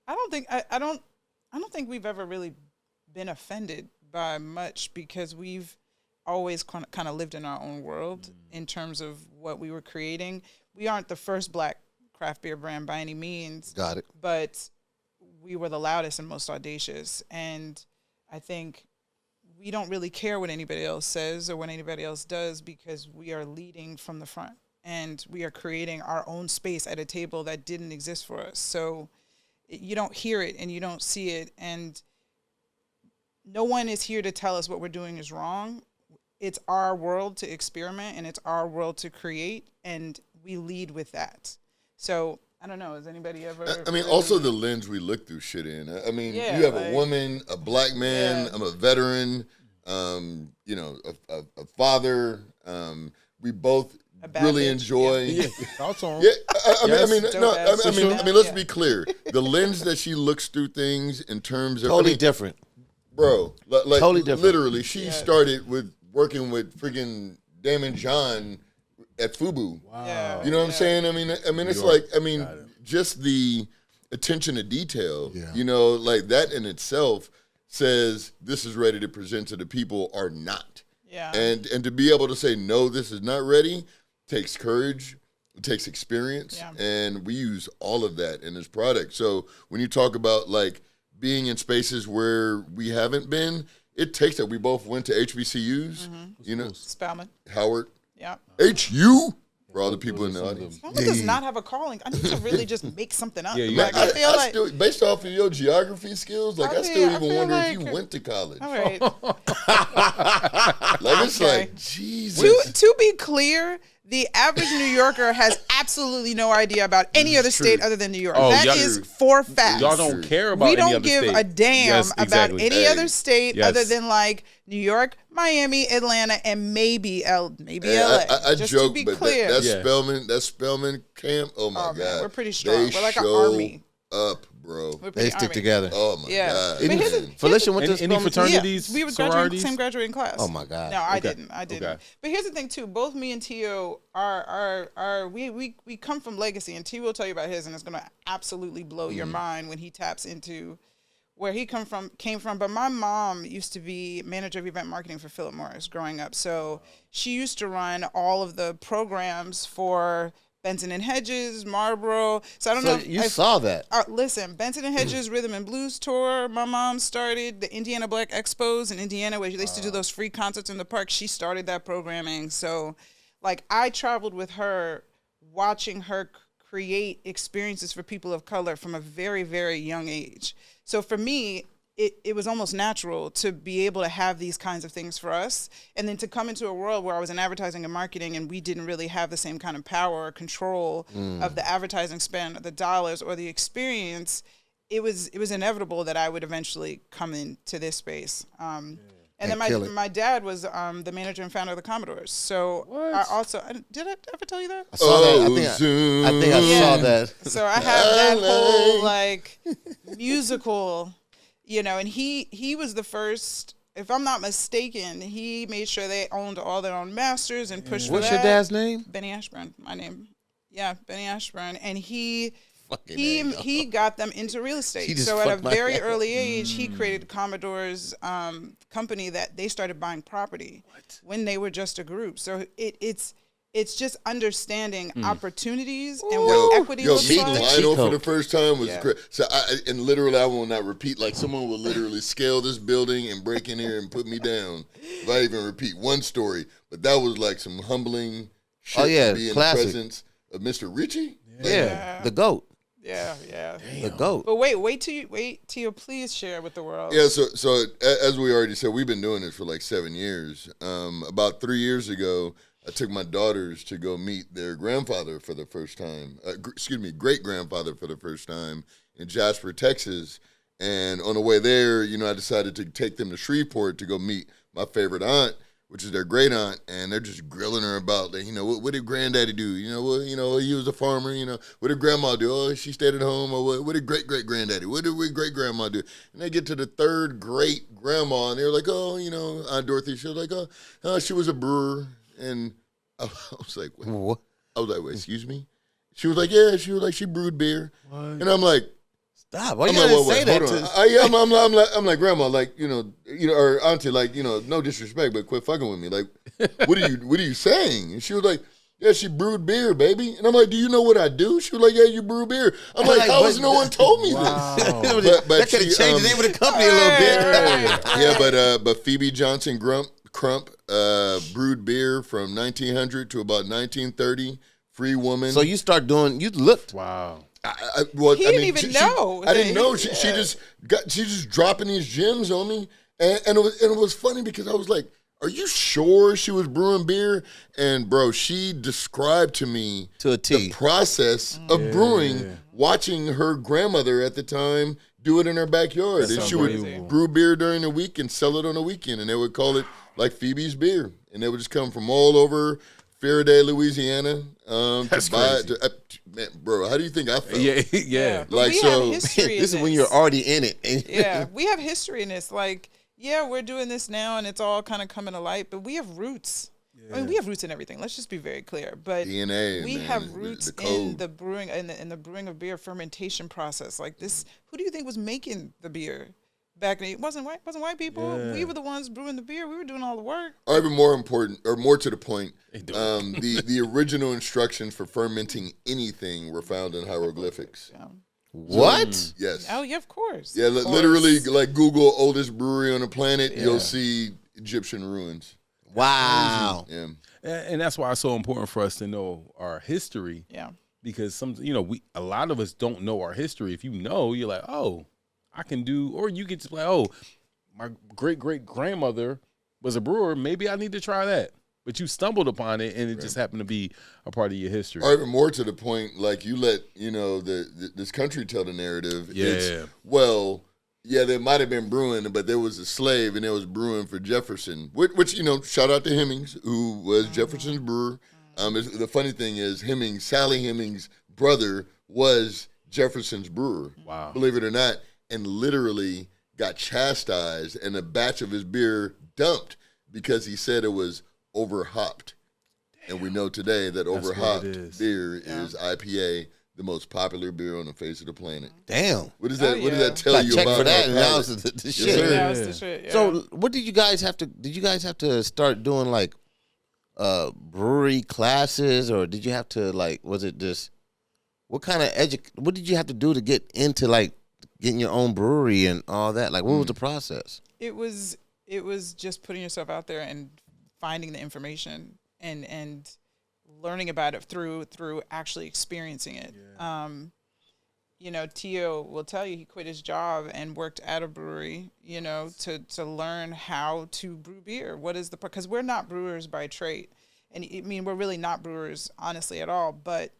I don't think we've ever really been offended by much because we've always kind of lived in our own world in terms of what we were creating. We aren't the first Black craft beer brand by any means. Got it. But we were the loudest and most audacious. And I think we don't really care what anybody else says or what anybody else does because we are leading from the front and we are creating our own space at a table that didn't exist for us. So you don't hear it and you don't see it. And no one is here to tell us what we're doing is wrong. It's our world to experiment and it's our world to create, and we lead with that. So I don't know. Has anybody ever? I mean, also the lens we look through shit in. I mean, you have a woman, a Black man. I'm a veteran. You know, a father. We both really enjoy. Thoughts on? I mean, let's be clear. The lens that she looks through things in terms of totally different, bro. Like totally different. Literally, she started with working with freaking Damon John at Fubu. Wow. You know what I'm saying? I mean, it's like, just the attention to detail, you know, like that in itself says this is ready to present to the people or not. Yeah. And to be able to say, no, this is not ready, takes courage, it takes experience. Yeah. And we use all of that in this product. So when you talk about like being in spaces where we haven't been, it takes that. We both went to HBCUs, you know. Spelman. Howard. Yeah. HU. For all the people in the audience. Spelman does not have a calling. I need to really just make something up. I feel like still, based off of your geography skills, like I still even wonder if you went to college. All right. Like it's like, Jesus. To be clear, the average New Yorker has absolutely no idea about any other state other than New York. That is for facts. Y'all don't care about any other state. We don't give a damn about any other state other than like New York, Miami, Atlanta, and maybe LA. I just joke, to be but clear. that Spelman camp, oh my God. Man, we're pretty strong. We're like an army. Up, bro. They stick together. Oh my God. Felicia went to any fraternities? We were same graduating class. Oh my God. No, I didn't. Okay. But here's the thing too. Both me and Tio we come from legacy, and Tio will tell you about his, and it's gonna absolutely blow your mind when he taps into where he came from. But my mom used to be manager of event marketing for Philip Morris growing up. So she used to run all of the programs for Benson and Hedges, Marlboro. So I don't know. You saw that. Listen, Benson and Hedges Rhythm and Blues Tour. My mom started the Indiana Black Expos in Indiana, where they used to do those free concerts in the park. She started that programming. So, like, I traveled with her, watching her create experiences for people of color from a very, very young age. So for me, it was almost natural to be able to have these kinds of things for us. And then to come into a world where I was in advertising and marketing and we didn't really have the same kind of power or control of the advertising spend, or the dollars, or the experience, it was inevitable that I would eventually come into this space. And then my dad was the manager and founder of the Commodores. So did I ever tell you that? I saw that. I think I saw that. So I have that whole like musical, and he was the first, if I'm not mistaken, he made sure they owned all their own masters and pushed for that. What's your dad's name? Benny Ashburn, my name. Yeah, Benny Ashburn. And he got them into real estate. So at a very early age, he created Commodore's company that they started buying property when they were just a group. So it's just understanding opportunities and what equity looks like. Meeting Lionel for the first time was great. So I will not repeat. Like, someone will literally scale this building and break in here and put me down if I even repeat one story. But that was like some humbling shit to be in the presence of Mr. Richie. Yeah, the GOAT. Yeah. Damn. The GOAT. But wait till you please share with the world. Yeah, so as we already said, we've been doing this for like 7 years. About 3 years ago, I took my daughters to go meet their grandfather for the first time. Great-grandfather for the first time in Jasper, Texas. And on the way there, I decided to take them to Shreveport to go meet my favorite aunt, which is their great aunt, and they're just grilling her about, like, what did granddaddy do? He was a farmer. What did grandma do? Oh, she stayed at home. Or what did great-great-granddaddy? What did great-grandma do? And they get to the third great-grandma, and they're like, Aunt Dorothy. She was like, oh, she was a brewer. And I was like, what? I was like, wait, excuse me? She was like, yeah. She was like, she brewed beer. What? And I'm like, stop. Why you gotta say that? I'm like, grandma, like, or auntie, like, no disrespect, but quit fucking with me. Like, what are you saying? And she was like, yeah, she brewed beer, baby. And I'm like, do you know what I do? She was like, yeah, you brew beer. I'm like, how has no one told me this? But that could have changed the name of the company a little bit. Yeah, but Phoebe Johnson Crump brewed beer from 1900 to about 1930. Free woman. So you looked. Wow. He didn't even know. I didn't know. She just dropping these gems on me, and it was funny because I was like, "Are you sure she was brewing beer?" And bro, she described to me to a T the process of brewing, watching her grandmother at the time do it in her backyard, and she would brew beer during the week and sell it on the weekend, and they would call it like Phoebe's beer, and they would just come from all over Faraday, Louisiana, to buy it. Man, bro, how do you think I felt? Yeah. Like, so, this is when you're already in it. Yeah, we have history in this. Like, yeah, we're doing this now, and it's all kind of coming to light, but we have roots. Yeah. I mean, we have roots in everything. Let's just be very clear. But DNA, we have roots in the brewing, in the brewing of beer fermentation process. Like this, who do you think was making the beer? Back then, it wasn't white people. Yeah. We were the ones brewing the beer. We were doing all the work. Or even more important, or more to the point, the original instructions for fermenting anything were found in hieroglyphics. Yeah. What? Yes. Oh yeah, of course. Yeah, literally, like Google oldest brewery on the planet, you'll see Egyptian ruins. Wow. Yeah. And that's why it's so important for us to know our history. Yeah. Because a lot of us don't know our history. If you know, you're like, oh, I can do, or you get to like, oh, my great-great-grandmother was a brewer. Maybe I need to try that. But you stumbled upon it, and it just happened to be a part of your history. Or even more to the point, like you let, this country tell the narrative. Yeah. There might have been brewing, but there was a slave, and there was brewing for Jefferson, which shout out to Hemmings, who was Jefferson's brewer. The funny thing is, Sally Hemings' brother was Jefferson's brewer. Wow. Believe it or not. And literally got chastised and a batch of his beer dumped because he said it was over-hopped. And we know today that over-hopped beer is IPA, the most popular beer on the face of the planet. Damn. What does that tell you check about for that? That was the shit. Yeah, it's the shit. Yeah. So what did you guys have to start doing, like brewery classes, or did you have to like? Was it just what kind of what did you have to do to get into like getting your own brewery and all that? Like, what was the process? It was just putting yourself out there and finding the information and learning about it through actually experiencing it. Yeah. Tio will tell you he quit his job and worked at a brewery, to learn how to brew beer. What is because we're not brewers by trade. And I mean, we're really not brewers, honestly, at all. But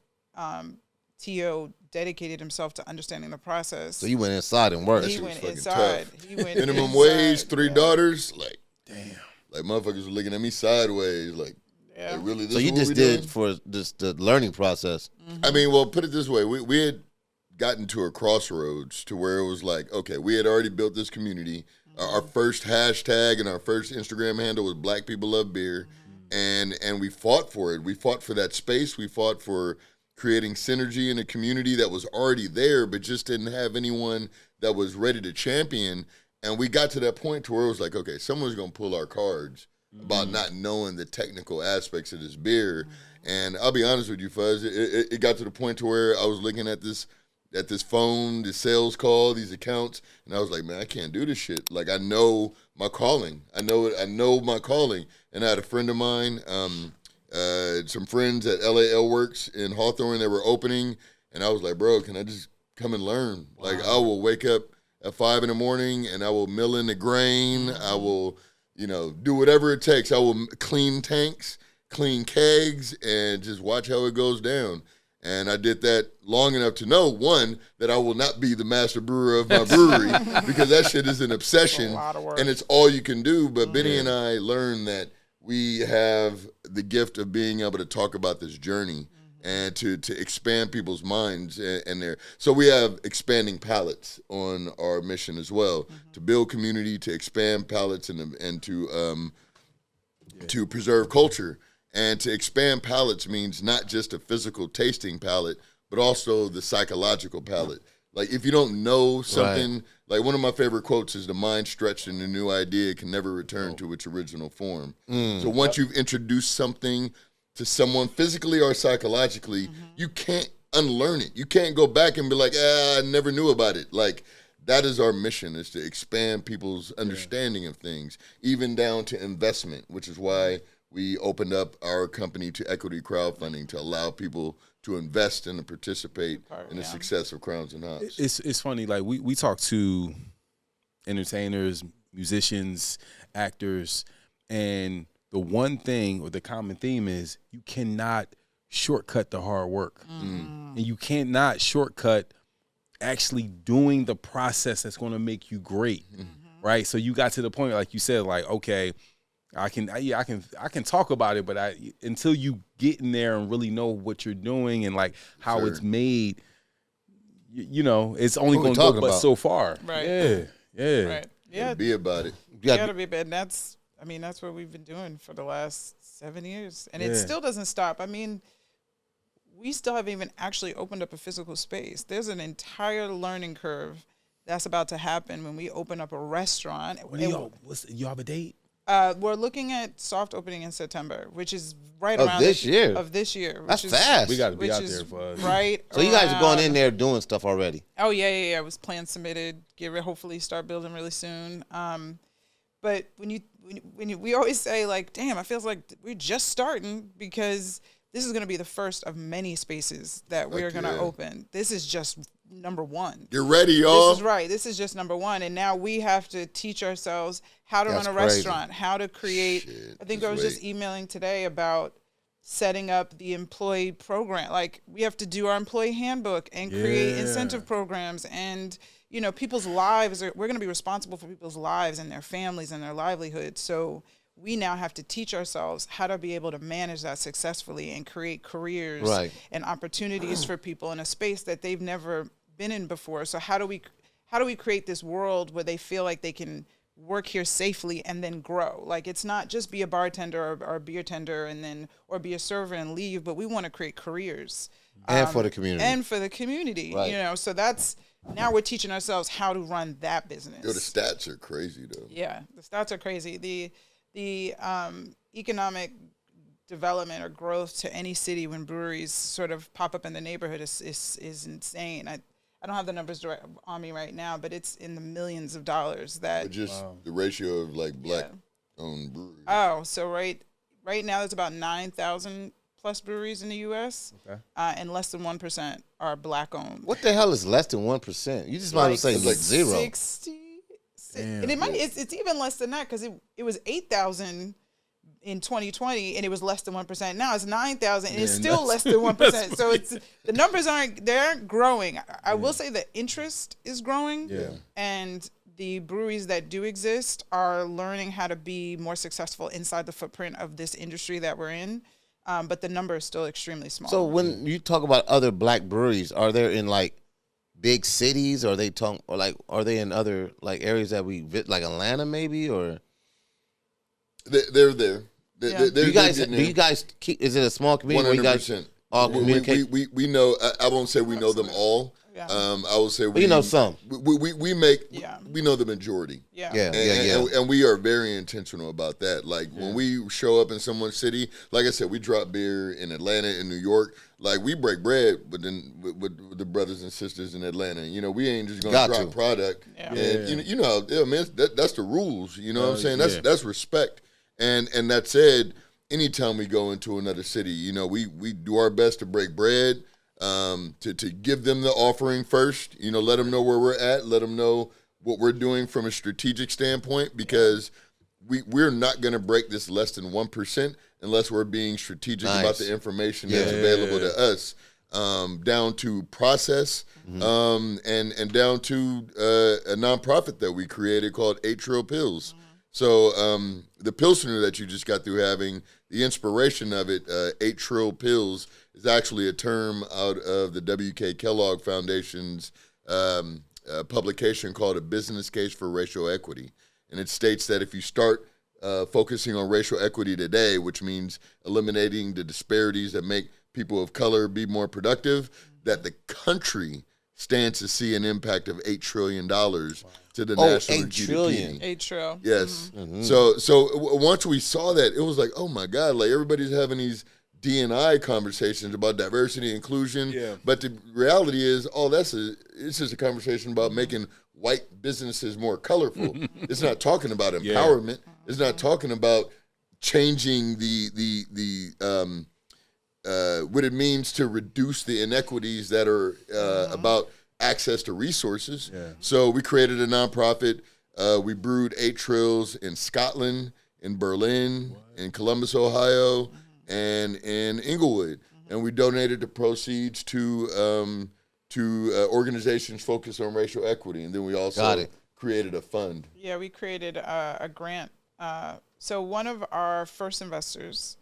Tio dedicated himself to understanding the process. So you went inside and worked. He went inside. He went minimum wage, 3 daughters. Like, damn. Like, motherfuckers were looking at me sideways. Like, really? This so you just did for just the learning process. Mm-hmm. I mean, well, put it this way. We had gotten to a crossroads to where it was like, okay, we had already built this community. Mm-hmm. Our first hashtag and our first Instagram handle was Black People Love Beer. Mm-hmm. And we fought for it. We fought for that space. We fought for creating synergy in a community that was already there, but just didn't have anyone that was ready to champion. And we got to that point to where it was like, okay, someone's going to pull our cards about not knowing the technical aspects of this beer. And I'll be honest with you, Fuzz, it got to the point to where I was looking at this phone, the sales call, these accounts, and I was like, man, I can't do this shit. Like, I know my calling. I know my calling. And I had a friend of mine, some friends at LAL Works in Hawthorne that were opening, and I was like, bro, can I just come and learn? Wow. Like, I will wake up at 5 a.m. and I will mill in the grain. I will, do whatever it takes. I will clean tanks, clean kegs, and just watch how it goes down. And I did that long enough to know, one, that I will not be the master brewer of my brewery because that shit is an obsession and it's all you can do. But Benny and I learned that we have the gift of being able to talk about this journey and to expand people's minds and their. So we have expanding palettes on our mission as well, to build community, to expand palettes and to preserve culture. And to expand palettes means not just a physical tasting palette, but also the psychological palette. Like, if you don't know something, like one of my favorite quotes is, the mind stretched in a new idea can never return to its original form. So once you've introduced something to someone physically or psychologically, you can't unlearn it. You can't go back and be like, I never knew about it. Like, that is our mission, is to expand people's understanding of things, even down to investment, which is why we opened up our company to equity crowdfunding to allow people to invest and to participate in the success of Crowns and Hops. It's funny, like we talk to entertainers, musicians, actors, and the one thing or the common theme is you cannot shortcut the hard work. And you cannot shortcut actually doing the process that's going to make you great, right? So you got to the point, like you said, like, okay, I can talk about it, but until you get in there and really know what you're doing and like how it's made, it's only going to go but so far. Right. Yeah. Right. Yeah. Be about it. You gotta be about it. And that's what we've been doing for the last 7 years, and it still doesn't stop. I mean, we still haven't even actually opened up a physical space. There's an entire learning curve that's about to happen when we open up a restaurant. You have a date? We're looking at soft opening in September, which is right around this year. Of this year. That's fast. We got to be out there for us. Right. So you guys are going in there doing stuff already? Oh yeah. It was plan submitted. Hopefully start building really soon. But when we always say, like, damn, it feels like we're just starting, because this is going to be the first of many spaces that we are going to open. This is just number one. You're ready, y'all. This is right. This is just number one. And now we have to teach ourselves how to run a restaurant, how to create. I think I was just emailing today about setting up the employee program. Like, we have to do our employee handbook and create incentive programs, and people's lives we're going to be responsible for people's lives and their families and their livelihood. So we now have to teach ourselves how to be able to manage that successfully and create careers and opportunities for people in a space that they've never been in before. So how do we create this world where they feel like they can work here safely and then grow? Like, it's not just be a bartender or a beer tender or be a server and leave, but we want to create careers. And for the community. Right. So that's, now we're teaching ourselves how to run that business. The stats are crazy, though. Yeah, the stats are crazy. The economic development or growth to any city when breweries sort of pop up in the neighborhood is insane. I don't have the numbers on me right now, but it's in the millions of dollars that. But just the ratio of like black-owned breweries. Oh, so right now there's about 9,000 plus breweries in the U.S. Okay. And less than 1% are black-owned. What the hell is less than 1%? You just might as well say like zero. 60. And it's even less than that because it was 8,000 in 2020 and it was less than 1%. Now it's 9,000 and it's still less than 1%. So the numbers aren't growing. I will say the interest is growing. Yeah. And the breweries that do exist are learning how to be more successful inside the footprint of this industry that we're in. But the number is still extremely small. So when you talk about other black breweries, are there in like big cities, or are they in other like areas that we like Atlanta maybe, or they're there? Do you guys keep? Is it a small community? 100%. All communicate. We know. I won't say we know them all. Yeah. I will say we know some. We know the majority. Yeah. And we are very intentional about that. Like when we show up in someone's city, like I said, we drop beer in Atlanta and New York. Like we break bread, but then with the brothers and sisters in Atlanta, we ain't just gonna drop product. Yeah. And that's the rules. You know what I'm saying? That's respect. And that said, anytime we go into another city, we do our best to break bread. To give them the offering first, let them know where we're at, let them know what we're doing from a strategic standpoint, because we're not going to break this less than 1% unless we're being strategic about the information that's available to us, down to process, and down to a nonprofit that we created called 8 Trill Pills. So the Pilsner that you just got through having, the inspiration of it, 8 Trill Pills, is actually a term out of the W.K. Kellogg Foundation's publication called A Business Case for Racial Equity. And it states that if you start focusing on racial equity today, which means eliminating the disparities that make people of color be more productive, that the country stands to see an impact of $8 trillion to the national GDP. Trillion. 8 trillion. Yes. Mm-hmm. So once we saw that, it was like, oh my God, like everybody's having these D&I conversations about diversity and inclusion. Yeah. But the reality is, it's just a conversation about making white businesses more colorful. It's not talking about empowerment. It's not talking about changing the what it means to reduce the inequities that are about access to resources. Yeah. So we created a nonprofit. We brewed 8 Trills in Scotland, in Berlin, in Columbus, Ohio, and in Inglewood. And we donated the proceeds to organizations focused on racial equity. And then we also created a fund. Yeah, we created a grant. So one of our first investors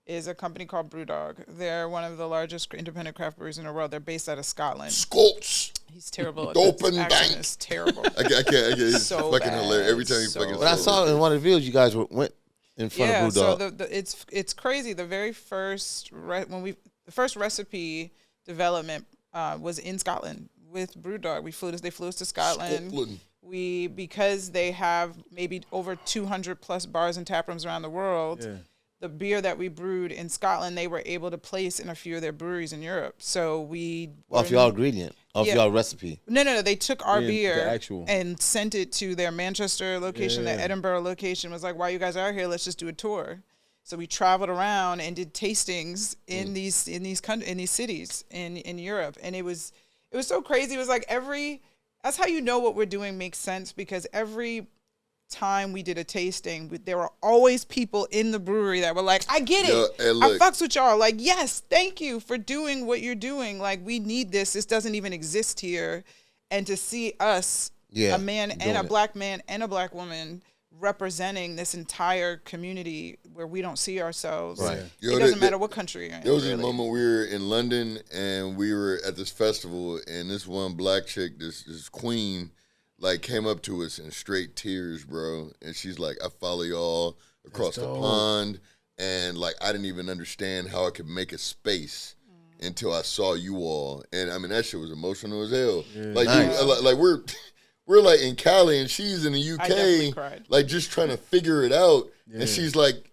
is a company called Brewdog. They're one of the largest independent craft breweries in the world. They're based out of Scotland. Scots. He's terrible. Open bank. It's terrible. I can't. It's so fucking hilarious. Every time he fucking. But I saw in one of the videos you guys went in front of Brewdog. So it's crazy. The very first the first recipe development was in Scotland with Brewdog. They flew us to Scotland. Because they have maybe over 200 plus bars and tap rooms around the world. Yeah. The beer that we brewed in Scotland, they were able to place in a few of their breweries in Europe. So we off y'all ingredient, y'all recipe. No. They took our beer and sent it to their Manchester location, their Edinburgh location. Was like, while you guys are here, let's just do a tour. So we traveled around and did tastings in these cities in Europe, and it was so crazy. It was like that's how you know what we're doing makes sense, because every time we did a tasting, there were always people in the brewery that were like, I get it. I fucks with y'all. Like, yes, thank you for doing what you're doing. Like, we need this. This doesn't even exist here. And to see us, a man and a black man and a black woman representing this entire community where we don't see ourselves. Right. It doesn't matter what country you're in. There was a moment we were in London and we were at this festival, and this one black chick, this queen, like came up to us in straight tears, bro. And she's like, I follow y'all across the pond. And like, I didn't even understand how I could make a space until I saw you all. And I mean, that shit was emotional as hell. Yeah. Like, nice. Like we're like in Cali and she's in the UK, like just trying to figure it out. Yeah. And she's like,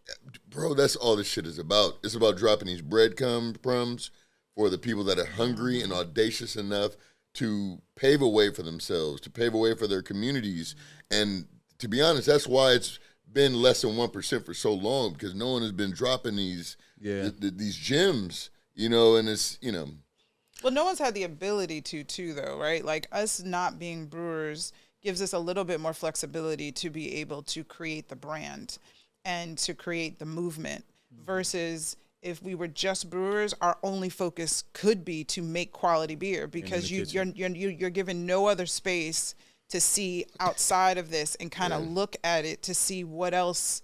Bro, that's all this shit is about. It's about dropping these breadcrumbs for the people that are hungry and audacious enough to pave a way for themselves, to pave a way for their communities. And to be honest, that's why it's been less than 1% for so long, because no one has been dropping these gems, and it's, Well, no one's had the ability to, though, right? Like, us not being brewers gives us a little bit more flexibility to be able to create the brand and to create the movement versus if we were just brewers, our only focus could be to make quality beer, because you're given no other space to see outside of this and kind of look at it to see what else,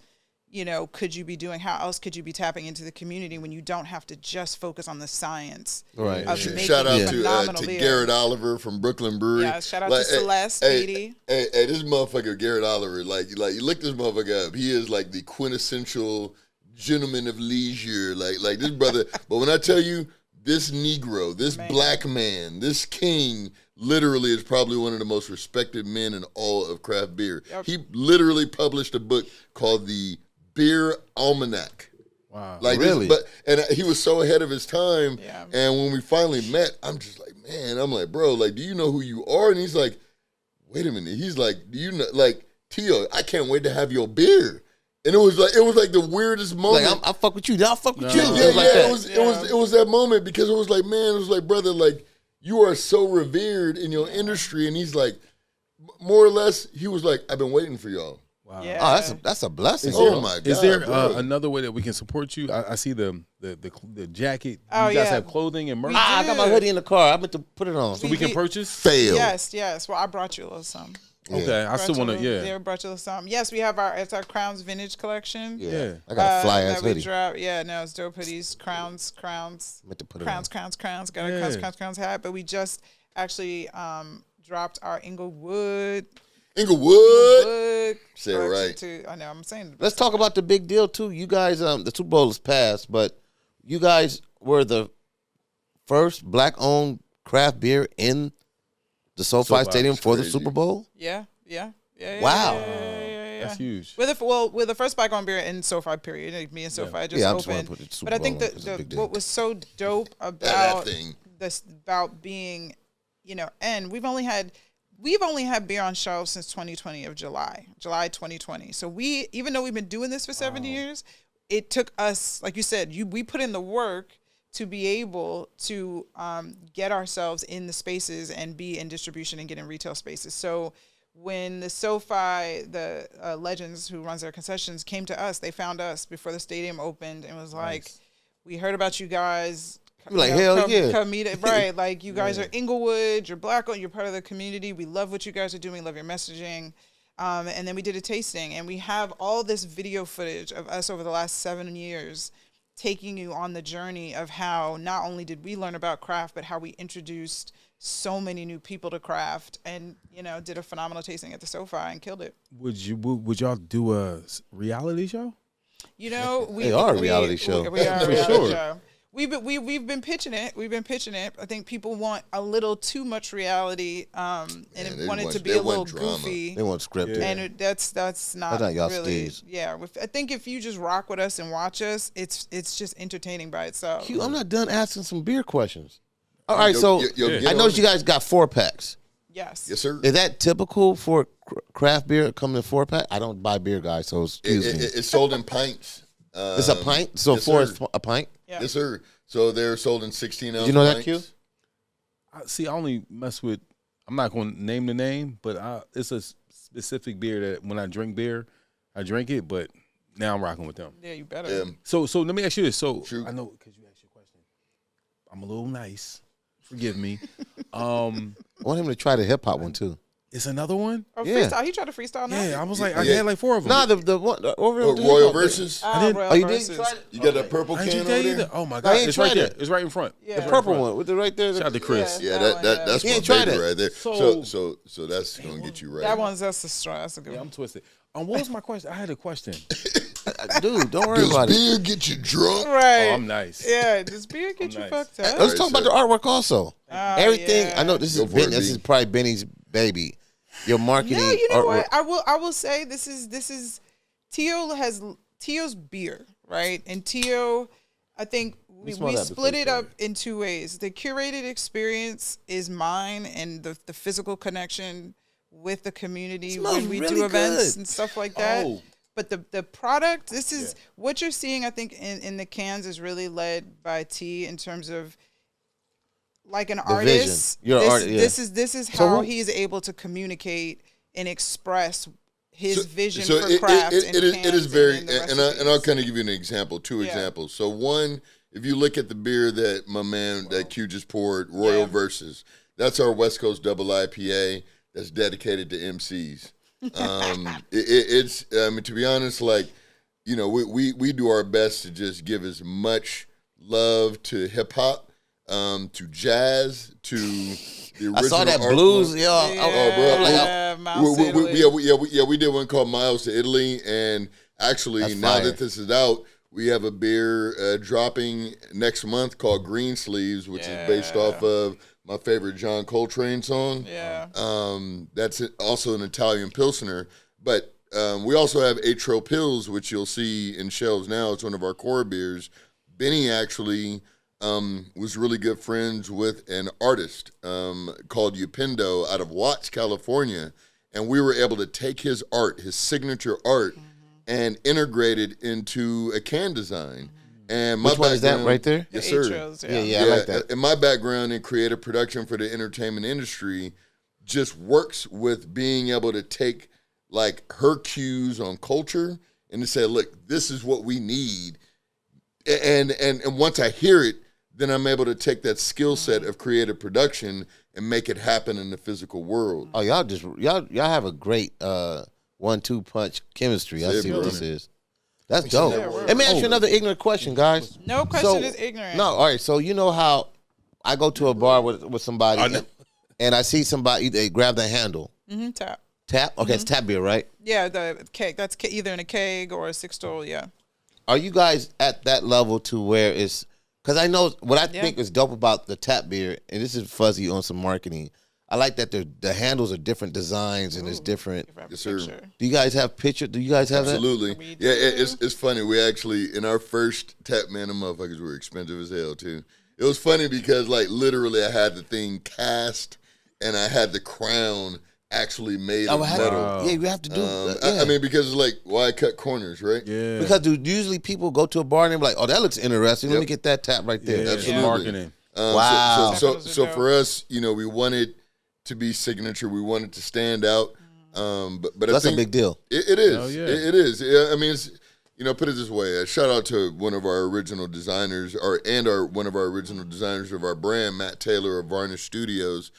could you be doing? How else could you be tapping into the community when you don't have to just focus on the science? Right. Shout out to Garrett Oliver from Brooklyn Brewery. Yeah, shout out to Celeste, Speedy. Hey, this motherfucker, Garrett Oliver, like you look this motherfucker up. He is like the quintessential gentleman of leisure, like this brother. But when I tell you, this Negro, this black man, this king, literally is probably one of the most respected men in all of craft beer. Yep. He literally published a book called the Beer Almanac. Wow. Like really? And he was so ahead of his time. Yeah. And when we finally met, I'm just like, man, I'm like, bro, like, do you know who you are? And he's like, wait a minute. He's like, do you know, like, Tio, I can't wait to have your beer. And it was like the weirdest moment. Like, I fuck with you. I'll fuck with you. Yeah, it was that moment, because it was like, man, it was like, brother, like, you are so revered in your industry. And he's like, more or less, he was like, I've been waiting for y'all. Wow. Yeah. Oh, that's a blessing. Oh my God! Is there another way that we can support you? I see the jacket. Oh, you guys have clothing and merch. I got my hoodie in the car. I meant to put it on. So we can purchase? Fail. Yes. Well, I brought you a little something. Okay, I still want to. Yeah, brought you a little something. Yes, we have it's our Crowns Vintage collection. Yeah. I got a fly ass hoodie. It's dope hoodies. Crowns. Meant to put it crowns. Got a crowns hat. But we just actually dropped our Inglewood. Say it right. I know, I'm saying. Let's talk about the big deal too. You guys, the Super Bowl is past, but you guys were the first black-owned craft beer in the SoFi Stadium for the Super Bowl. Yeah. Wow. Yeah. That's huge. We're the first black-owned beer in SoFi. Period. Me and SoFi just opened. But I think that what was so dope about this, about being, and we've only had beer on shelves since 2020 of July 2020. So even though we've been doing this for 7 years, it took us, like you said, we put in the work to be able to get ourselves in the spaces and be in distribution and get in retail spaces. So when the SoFi, the Legends who runs their concessions came to us, they found us before the stadium opened and was like, we heard about you guys. Like, hell yeah. Come meet it. Right. Like, you guys are Inglewood, you're black, you're part of the community. We love what you guys are doing. We love your messaging. And then we did a tasting, and we have all this video footage of us over the last 7 years taking you on the journey of how not only did we learn about craft, but how we introduced so many new people to craft and, did a phenomenal tasting at the SoFi and killed it. Would y'all do a reality show? We are a reality show. We are a reality show. We've been pitching it. I think people want a little too much reality, and want it to be a little goofy. They want scripted, and that's not y'all really. Steve's. Yeah, I think if you just rock with us and watch us, it's just entertaining by itself. Q, I'm not done asking some beer questions. All right, so I noticed you guys got 4-packs. Yes, sir. Is that typical for craft beer coming in 4-pack? I don't buy beer, guys, so excuse me. It's sold in pints. It's a pint, so yes, 4 is a pint. Yeah. Yes, sir. So they're sold in 16 ounce. You know pints. that, Q? See, I only mess with. I'm not going to name the name, but it's a specific beer that when I drink beer, I drink it. But now I'm rocking with them. Yeah, you better. Yeah. So let me ask you this. So True. I know because you asked your question. I'm a little nice. Forgive me. I want him to try the hip hop one too. It's another one? Oh, freestyle. He tried to freestyle now. Yeah, I was like, I had like 4 of them. Nah, the one over Royal Versus. You did try it? You got that purple can over there? Oh my God, it's right there. It's right in front. Yeah. The purple one with the right there. Shout out to Chris. Yeah, that's my baby right there. So that's gonna get you right. That's a strong. That's a good one. I'm twisted. What was my question? I had a question. Dude, don't worry about it. Does beer get you drunk? Right. Oh, I'm nice. Yeah, does beer get you fucked up? Let's talk about the artwork also. Everything. Yeah. I know this is probably Benny's baby. Your marketing. No, you know what? I will say this is Tio's beer, right? And Tio, I think we split it up in two ways. The curated experience is mine, and the physical connection with the community when we do events and stuff like that. But the product, this is what you're seeing, I think, in the cans is really led by T in terms of like an artist. This is how he's able to communicate and express his vision for craft. It is very, and I'll kind of give you an example, two examples. So one, if you look at the beer that my man that Q just poured, Royal Versus, that's our West Coast double IPA that's dedicated to MCs. It's I mean, to be honest, like, you know, we do our best to just give as much love to hip hop, to jazz, to the original. I saw that blues, we did one called Miles to Italy, and actually now that this is out, we have a beer dropping next month called Green Sleeves, which is based off of my favorite John Coltrane song. That's also an Italian Pilsner. But we also have Atro Pills, which you'll see in shelves now. It's one of our core beers. Benny actually was really good friends with an artist called Upendo out of Watts, California. And we were able to take his art, his signature art, and integrate it into a can design. And my Which one is that right there? Yes, sir. Atros, I like that. And my background in creative production for the entertainment industry just works with being able to take like her cues on culture and to say, look, this is what we need. And once I hear it, then I'm able to take that skill set of creative production and make it happen in the physical world. Oh, y'all have a great 1-2 punch chemistry. I see what this is. That's dope. Let me ask you another ignorant question, guys. No question is ignorant. No, all right. So you know how I go to a bar with somebody and I see somebody, they grab the handle. Tap. Tap? Okay, it's tap beer, right? Yeah, the keg. That's either in a keg or a 6-stole, Are you guys at that level to where it's, because I know what I think is dope about the tap beer, and this is fuzzy on some marketing, I like that the handles are different designs and it's different. Yes, sir. Do you guys have picture? Do you guys have Absolutely. that? Yeah, it's funny. We actually, in our first tap, man, the motherfuckers were expensive as hell, too. It was funny because, like, literally I had the thing cast and I had the crown actually made of metal. Yeah, you have to do I mean, because it's like, why cut corners, right? Yeah. Because usually people go to a bar and they're like, oh, that looks interesting. Let me get that tap right there. Yeah, absolutely. Marketing. Wow. So for us, you know, we wanted to be signature. We wanted to stand out. But that's I think a big deal. It is. It is. I mean, it's, you know, put it this way. Shout out to one of our original designers, one of our original designers of our brand, Matt Taylor of Varnish Studios.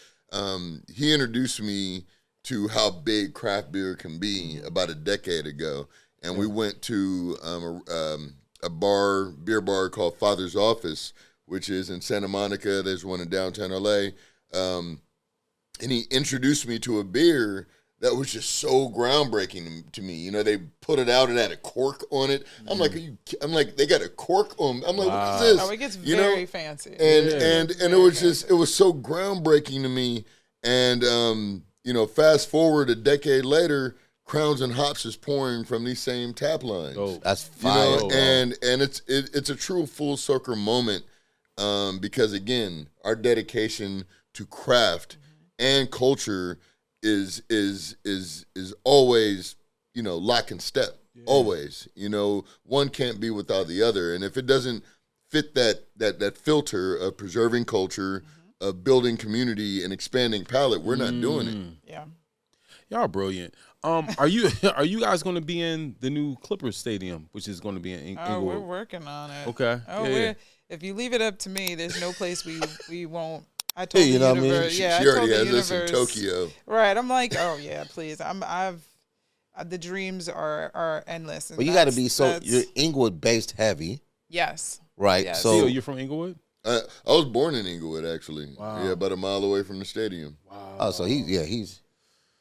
He introduced me to how big craft beer can be about a decade ago, and we went to a beer bar called Father's Office, which is in Santa Monica. There's one in downtown LA. And he introduced me to a beer that was just so groundbreaking to me. You know, they put it out, it had a cork on it. I'm like, they got a cork on. I'm like, what is this? Oh, it gets very fancy. And it was so groundbreaking to me. And you know, fast forward a decade later, Crowns and Hops is pouring from these same tap lines. Oh, that's fire. You know, and it's a true full circle moment, because again, our dedication to craft and culture is always, you know, lock and step. Always. You know, one can't be without the other. And if it doesn't fit that filter of preserving culture, of building community and expanding palate, we're not doing it. Yeah. Y'all are brilliant. Are you guys going to be in the new Clippers Stadium, which is going to be in Inglewood? Oh, we're working on it. Okay. Oh, if you leave it up to me, there's no place we won't. I told you the know what I mean? universe. She I already told has the this in universe. Tokyo. Right. I'm like, oh yeah, please. The dreams are endless. But you got to be you're Inglewood based heavy. Yes. Right. Yes. So you're from Inglewood? I was born in Inglewood, actually. Wow. Yeah, about a mile away from the stadium. Wow. Oh, so he's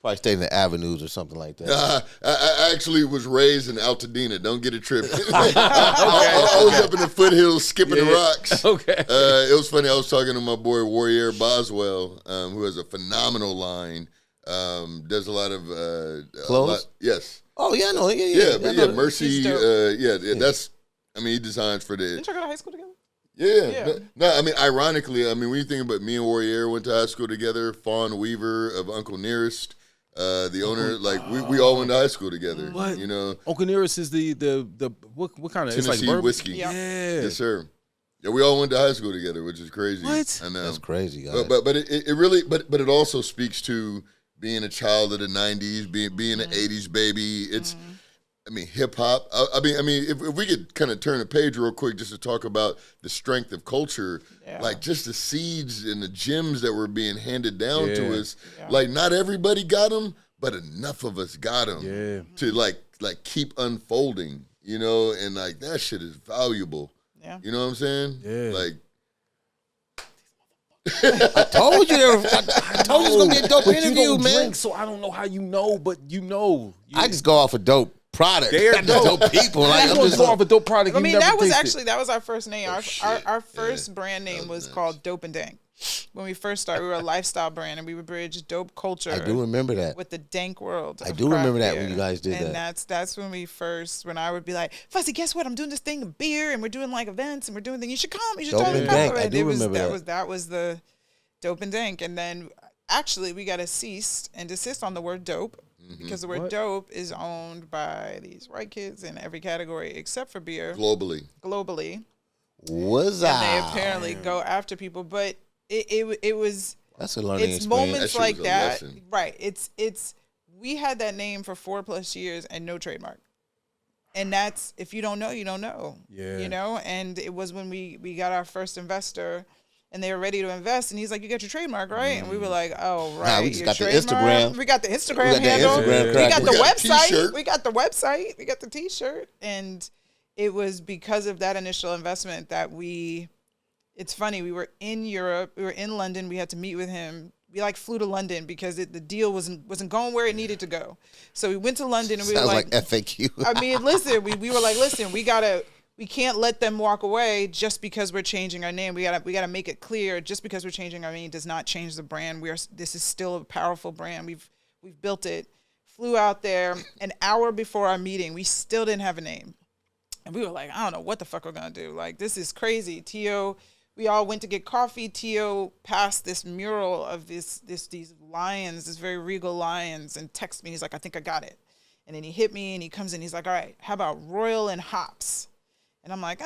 probably stayed in the avenues or something like that. I actually was raised in Altadena. Don't get it tripped. I was up in the foothills skipping the rocks. Okay. It was funny. I was talking to my boy Warrior Boswell, who has a phenomenal line. Does a lot of clothes. Yes. Oh yeah, no, Yeah, but Mercy. That's I mean, he designs for the. Didn't you go to high school together? Yeah. No, I mean, ironically, I mean, when you think about me and Warrior went to high school together, Fawn Weaver of Uncle Nearest, the owner, like we all went to high school together. What? You know, Uncle Nearest is the what kind of Tennessee it's like whiskey? Yeah. Yes, sir. Yeah, we all went to high school together, which is crazy. What? I know. That's crazy, guys. But it really but it also speaks to being a child of the '90s, being an '80s baby. It's I mean, hip hop. I mean, if we could kind of turn a page real quick just to talk about the strength of culture, like just the seeds and the gems that were being handed down to us. Like, not everybody got them, but enough of us got them to like keep unfolding. You know, and like that shit is valuable. Yeah. You know what I'm saying? Yeah. Like. I told you it was gonna be a dope interview, you don't man. Drink, so I don't know how you know, but you know. I just go off a dope product. They're dope people. Like, I'm just go off a dope product. I mean, that was our first name. Our first brand name was called Dope and Dank. When we first started, we were a lifestyle brand, and we would bridge dope culture. I do remember that with the dank world. I do remember that when you guys did and that. that's when I would be like, Fuzzy, guess what? I'm doing this thing of beer, and we're doing like events, and we're doing things. You should come. You should totally come. I do remember that was the Dope and Dank, and then actually we got a cease and desist on the word dope. Because the word dope is owned by these white kids in every category except for beer. Globally. Was and they apparently go after people, but it was. That's a learning it's experience. moments like that, right? It's we had that name for 4+ years and no trademark, and that's if you don't know, you don't know. Yeah. You know, and it was when we got our first investor. And they were ready to invest, and he's like, "You got your trademark, right?" And we were like, "Oh, right." Nah, we just got the Instagram. We got the Instagram handle. We got the website. We got the website. We got the T-shirt, and it was because of that initial investment that we. It's funny. We were in Europe. We were in London. We had to meet with him. We flew to London because the deal wasn't going where it needed to go. So we went to London, and we were like FAQ. I mean, listen. We were like, listen. We can't let them walk away just because we're changing our name. We gotta make it clear. Just because we're changing our name does not change the brand. This is still a powerful brand. We've built it. Flew out there an hour before our meeting. We still didn't have a name, and we were like, I don't know what the fuck we're gonna do. Like, this is crazy. Tio, we all went to get coffee. Tio passed this mural of these lions, this very regal lions, and texted me. He's like, I think I got it. And then he hit me, and he comes in. He's like, all right, how about Royal and Hops? And I'm like, go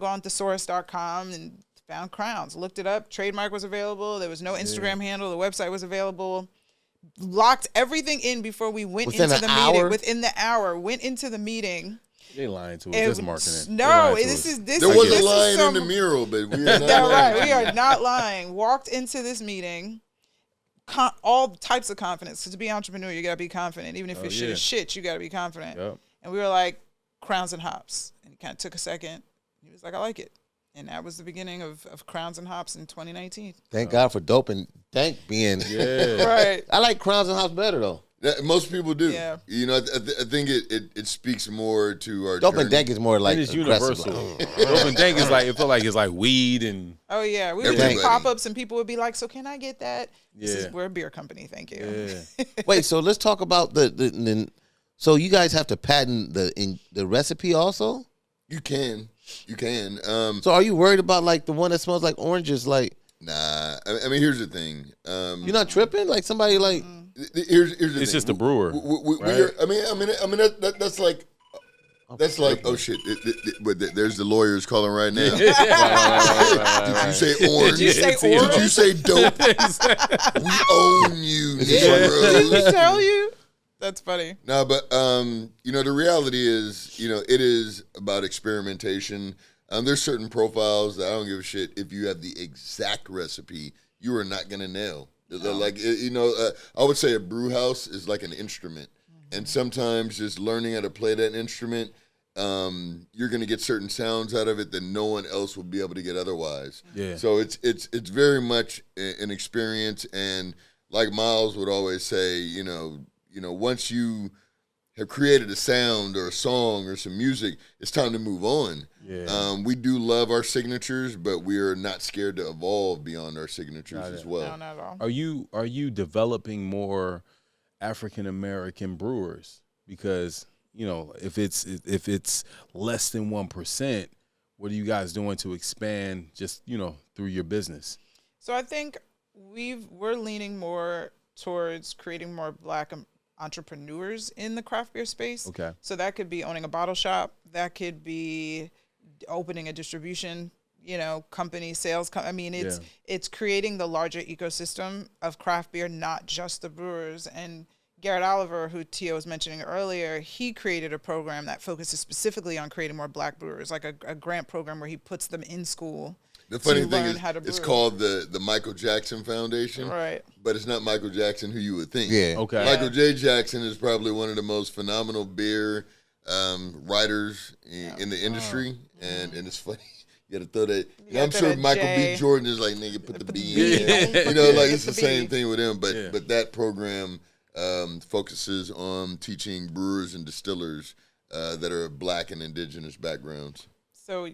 on thesaurus.com and found Crowns. Looked it up. Trademark was available. There was no Instagram handle. The website was available. Locked everything in before we went into the meeting. Within the hour, went into the meeting. They lying to us. Just marketing. No, this is. There was a lion in the mural, but we are not lying. Right, we are not lying. Walked into this meeting. All types of confidence. So to be an entrepreneur, you gotta be confident. Even if it's shit, you gotta be confident. Yep. And we were like, Crowns and Hops. And he kind of took a second. He was like, I like it. And that was the beginning of Crowns and Hops in 2019. Thank God for Dope and Dank being. Yeah. Right. I like Crowns and Hops better, though. Most people do. Yeah. You know, I think it speaks more to our Dope and Dank is more like it's universal. Dope and Dank is like, it feel like it's like weed and. Oh, yeah. We would do pop-ups and people would be like, so can I get that? Yeah. We're a beer company. Thank you. Yeah. Wait, so let's talk about the so you guys have to patent the recipe also? You can. So are you worried about like the one that smells like oranges? Like, nah. I mean, here's the thing. You're not tripping? Like somebody like. Here's the thing. It's just a brewer. Right? I mean, that's like. That's like, oh shit! But there's the lawyers calling right now. Did you say orange? Did you say dope? We own you, Negro. Did he tell you? That's funny. No, but the reality is, it is about experimentation. There's certain profiles that I don't give a shit if you have the exact recipe, you are not gonna nail. No. Like I would say a brew house is like an instrument, and sometimes just learning how to play that instrument, you're gonna get certain sounds out of it that no one else will be able to get otherwise. Yeah. So it's very much an experience, and like Miles would always say, once you have created a sound or a song or some music, it's time to move on. Yeah. We do love our signatures, but we are not scared to evolve beyond our signatures as well. No, not at all. Are you developing more African American brewers? Because if it's less than 1%, what are you guys doing to expand just, through your business? So I think we're leaning more towards creating more Black entrepreneurs in the craft beer space. Okay. So that could be owning a bottle shop. That could be opening a distribution, company, sales. It's creating the larger ecosystem of craft beer, not just the brewers. And Garrett Oliver, who Tio was mentioning earlier, he created a program that focuses specifically on creating more Black brewers, like a grant program where he puts them in school. The funny thing is, it's called the Michael Jackson Foundation, right? But it's not Michael Jackson who you would think. Yeah. Okay. Michael J. Jackson is probably one of the most phenomenal beer writers in the industry, and it's funny. You got to throw that. I'm sure Michael B. Jordan is like, nigga, put the B in. It's the same thing with him. But that program focuses on teaching brewers and distillers that are Black and indigenous backgrounds. So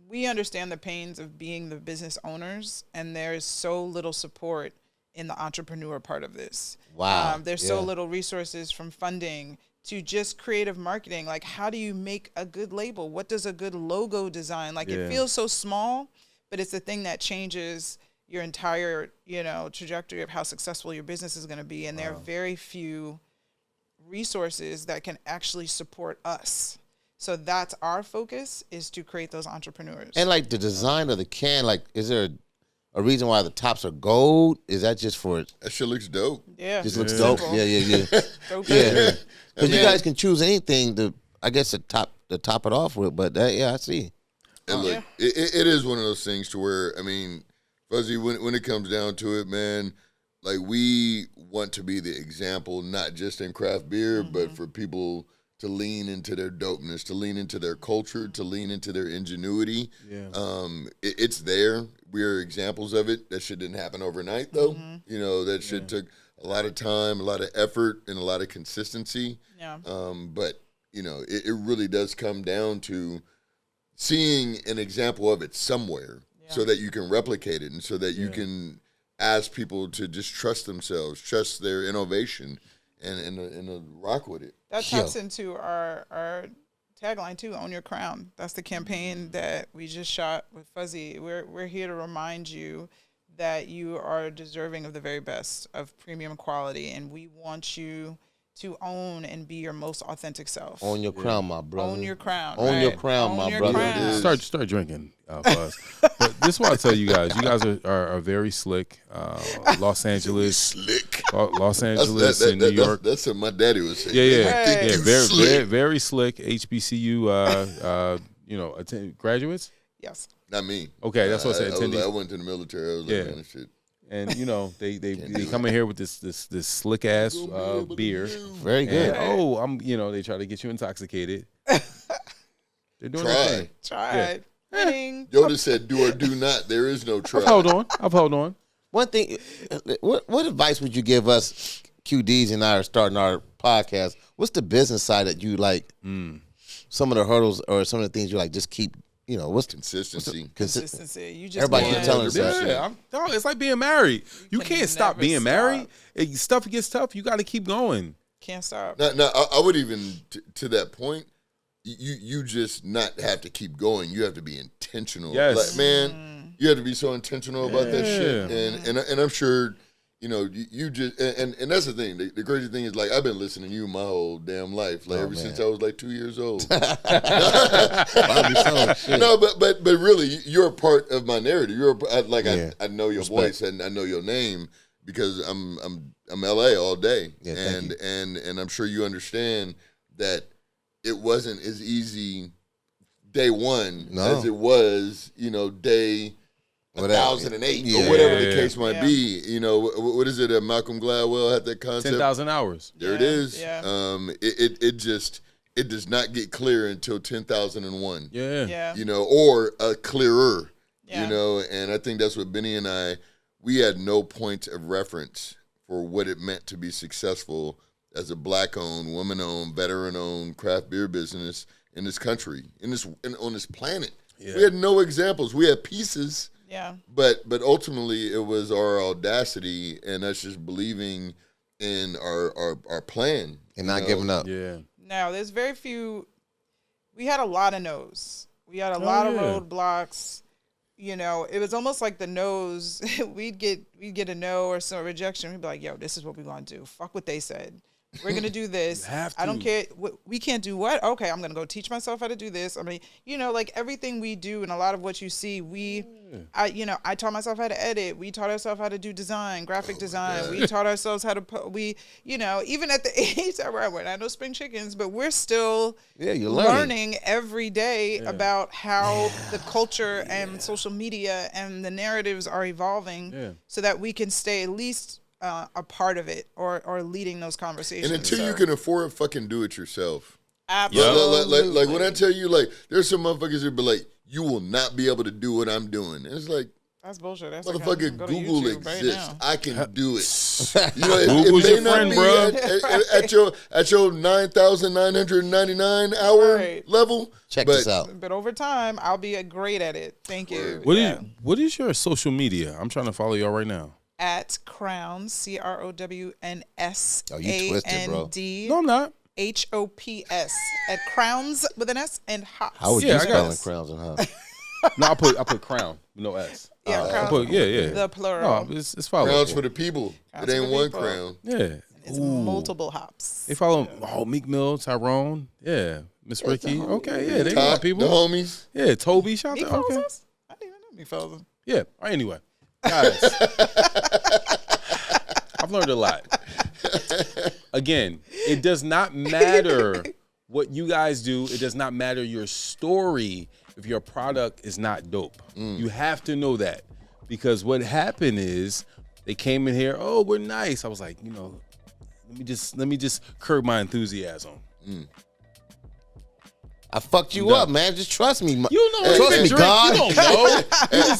we understand the pains of being the business owners, and there's so little support in the entrepreneur part of this. Wow. There's so little resources from funding to just creative marketing. Like, how do you make a good label? What does a good logo design? It feels so small, but it's the thing that changes your entire, trajectory of how successful your business is going to be. And there are very few resources that can actually support us. So that's our focus, is to create those entrepreneurs. And like the design of the can, is there a reason why the tops are gold? Is that just for it? That shit looks dope. Yeah. Just looks dope. Simple. Yeah. Dope. Yeah. Because you guys can choose anything to top it off with, but I see. And look, it is one of those things to where, Fuzzy, when it comes down to it, man, we want to be the example, not just in craft beer, but for people to lean into their dopeness, to lean into their culture, to lean into their ingenuity. Yeah. It's there. We're examples of it. That shit didn't happen overnight, though. That shit took a lot of time, a lot of effort, and a lot of consistency. Yeah. But, it really does come down to seeing an example of it somewhere so that you can replicate it and so that you can ask people to just trust themselves, trust their innovation, and rock with it. That taps into our tagline too, Own Your Crown. That's the campaign that we just shot with Fuzzy. We're here to remind you that you are deserving of the very best, of premium quality, and we want you to own and be your most authentic self. Own your crown, my brother. Own your crown. Own your crown, my brother. Crown. Start drinking, Fuzz. But this is what I tell you guys. You guys are very slick. Los Angeles, slick. Los Angeles and New York. That's what my daddy was saying. Yeah. Very slick. HBCU. Graduates. Yes. Not me. Okay, that's what I said. I went to the military. I was like, man, shit. And they come in here with this slick ass beer. Very good. And, they try to get you intoxicated. They're doing their thing. Try. Winning. Yoda said, "Do or do not. There is no try." I've held on. One thing, what advice would you give us, QDs and I are starting our podcast? What's the business side that you like? Some of the hurdles or some of the things you like, just keep. What's consistency? Consistency. You just everybody keeps telling us that. Yeah, it's like being married. You can't stop being married. Stuff gets tough. You got to keep going. Can't stop. No, I would even to that point. You just not have to keep going. You have to be intentional. Yes, man, you have to be so intentional about that shit. And I'm sure. You just and that's the thing. The crazy thing is, I've been listening to you my whole damn life, ever since I was 2 years old. No, but really, you're a part of my narrative. I know your voice and I know your name because I'm LA all day, and I'm sure you understand that it wasn't as easy day one as it was, day 1,008 or whatever the case might be. What is it? Malcolm Gladwell had that concept. 10,000 hours. There it is. Yeah. It does not get clear until 10,001. Yeah. Or clearer. And I think that's what Benny and we had no point of reference for what it meant to be successful as a Black-owned, woman-owned, veteran-owned craft beer business in this country, on this planet. Yeah. We had no examples. We had pieces. Yeah. But ultimately, it was our audacity and us just believing in our plan and not giving up. Yeah. Now, there's very few. We had a lot of no's. We had a lot of roadblocks. You know, it was almost like the no's. we'd get a no or some rejection. We'd be like, "Yo, this is what we gonna do. Fuck what they said. We're gonna do this. I don't care. We can't do what? Okay, I'm gonna go teach myself how to do this. I mean, you know, like everything we do and a lot of what you see, I taught myself how to edit. We taught ourselves how to do design, graphic design. Yeah. We taught ourselves how to even at the age that we're at, we're not no spring chickens, but we're still you're learning every day about how the culture and social media and the narratives are evolving so that we can stay at least a part of it or leading those conversations. And until you can afford fucking do it yourself. Absolutely. Like when I tell you, like, there's some motherfuckers that be like, you will not be able to do what I'm doing. And it's like, that's bullshit. That's motherfucker, like Google exists. Right, I can do it. You know, Google's it may your not friend, be bro. at your 9,999 hour level. Check this out. But over time, I'll be great at it. Thank you. What is your social media? I'm trying to follow y'all right now. At Crowns, CROWNS. Oh, you twisted, bro. No, I'm not. HOPS at Crowns with an S and Hops. How would you spelling Crowns and Hops? No, I put crown, no S. Yeah, crown. I put, the plural. No, it's followed. Crowns for the people. It ain't one crown. Yeah. It's multiple hops. They follow Meek Mill, Tyrone. Yeah. Miss Ricky. Okay, yeah, they got people. The homies. Yeah, Toby. Shout out. Okay. I didn't even know Meek follows us. Yeah. All right, anyway. Guys. I've learned a lot. Again, it does not matter what you guys do. It does not matter your story if your product is not dope. You have to know that. Because what happened is they came in here, oh, we're nice. I was like, you know, let me just curb my enthusiasm. I fucked you up, man. Just trust me. You know, trust me, God. You don't know.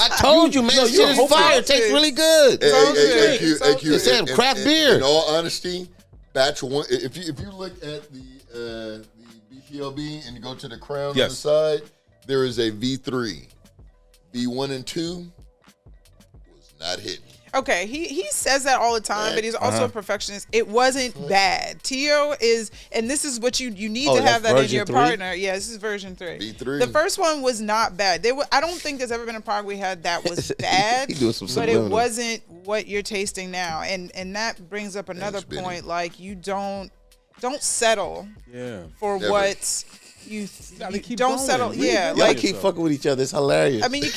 I told you, man. Shit is fire. It tastes really good. It said craft beer. In all honesty, batch one. If you look at the BPLB and you go to the crown on the side, there is a V3. V1 and 2 was not hitting. Okay, he says that all the time, but he's also a perfectionist. It wasn't bad. Tio is, and this is what you need to have that in your partner. Yeah, this is version 3. V3. The first one was not bad. I don't think there's ever been a product we had that was bad, but it wasn't what you're tasting now. And that brings up another point. Like, you don't settle for what you don't settle. Yeah, y'all keep fucking with each other. It's hilarious. I mean, you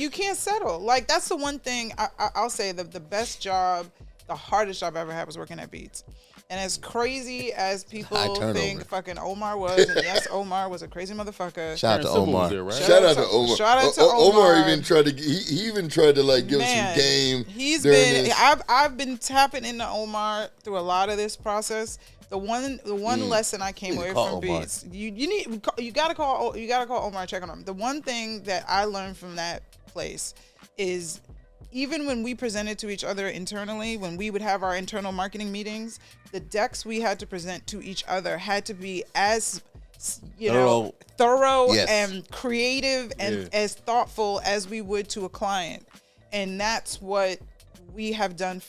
can't settle. Like, that's the one thing I'll say. The best job, the hardest job I ever had was working at Beats. And as crazy as people think fucking Omar was, and yes, Omar was a crazy motherfucker. Shout out to Omar. Shout out to Omar. Shout out to Omar. Omar even tried to. He even tried to like give some game. I've been tapping into Omar through a lot of this process. The one lesson I came away from Beats, you gotta call Omar and check on him. The one thing that I learned from that place is, even when we presented to each other internally, when we would have our internal marketing meetings, the decks we had to present to each other had to be as thorough and creative and as thoughtful as we would to a client. And that's what we have done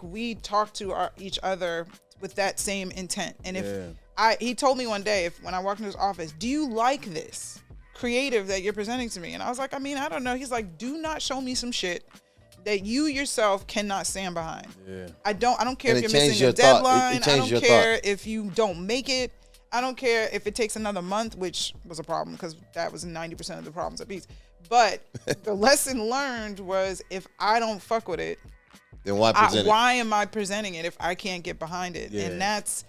we talk to each other with that same intent. And he told me one day, when I walked into his office, do you like this creative that you're presenting to me? And I was like, I mean, I don't know. He's like, do not show me some shit that you yourself cannot stand behind. I don't care if you're missing a deadline. I don't care if you don't make it. I don't care if it takes another month, which was a problem because that was 90% of the problems at Beats. But the lesson learned was, if I don't fuck with it, then why am I presenting it if I can't get behind it? And that's,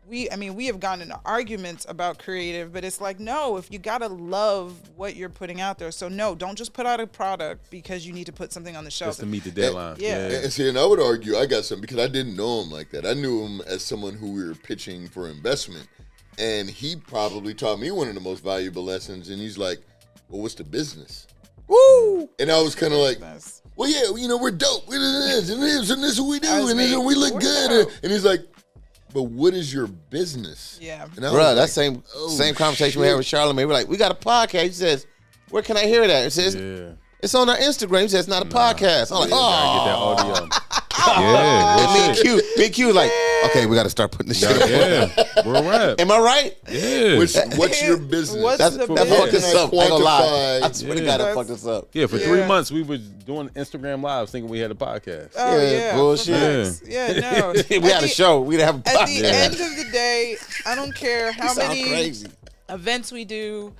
we have gotten into arguments about creative, but it's like, no, if you gotta love what you're putting out there. So no, don't just put out a product because you need to put something on the shelf. Just to meet the deadline. And see, and I would argue I got something, because I didn't know him like that. I knew him as someone who we were pitching for investment. And he probably taught me one of the most valuable lessons. And he's like, well, what's the business? Woo! And I was kind of like, well, yeah, we're dope. And this is what we do. And we look good. And he's like, but what is your business? Yeah. Bro, that same conversation we had with Charlamagne. We're like, we got a podcast. He says, where can I hear that? It says, it's on our Instagram. He says, it's not a podcast. I'm like, get that audio. And me and Q like, okay, we got to start putting this shit up. Yeah, we're right. Am I right? Yeah. What's your business? That fucked us up. I ain't gonna lie. I swear to God, that That's- fucked us up. Yeah, for 3 months we were doing Instagram lives thinking we had a podcast. Oh, Yeah, bullshit. facts. Yeah, no. We had a show. We'd have a podcast. At the end of the day, I don't care how many crazy. events we do,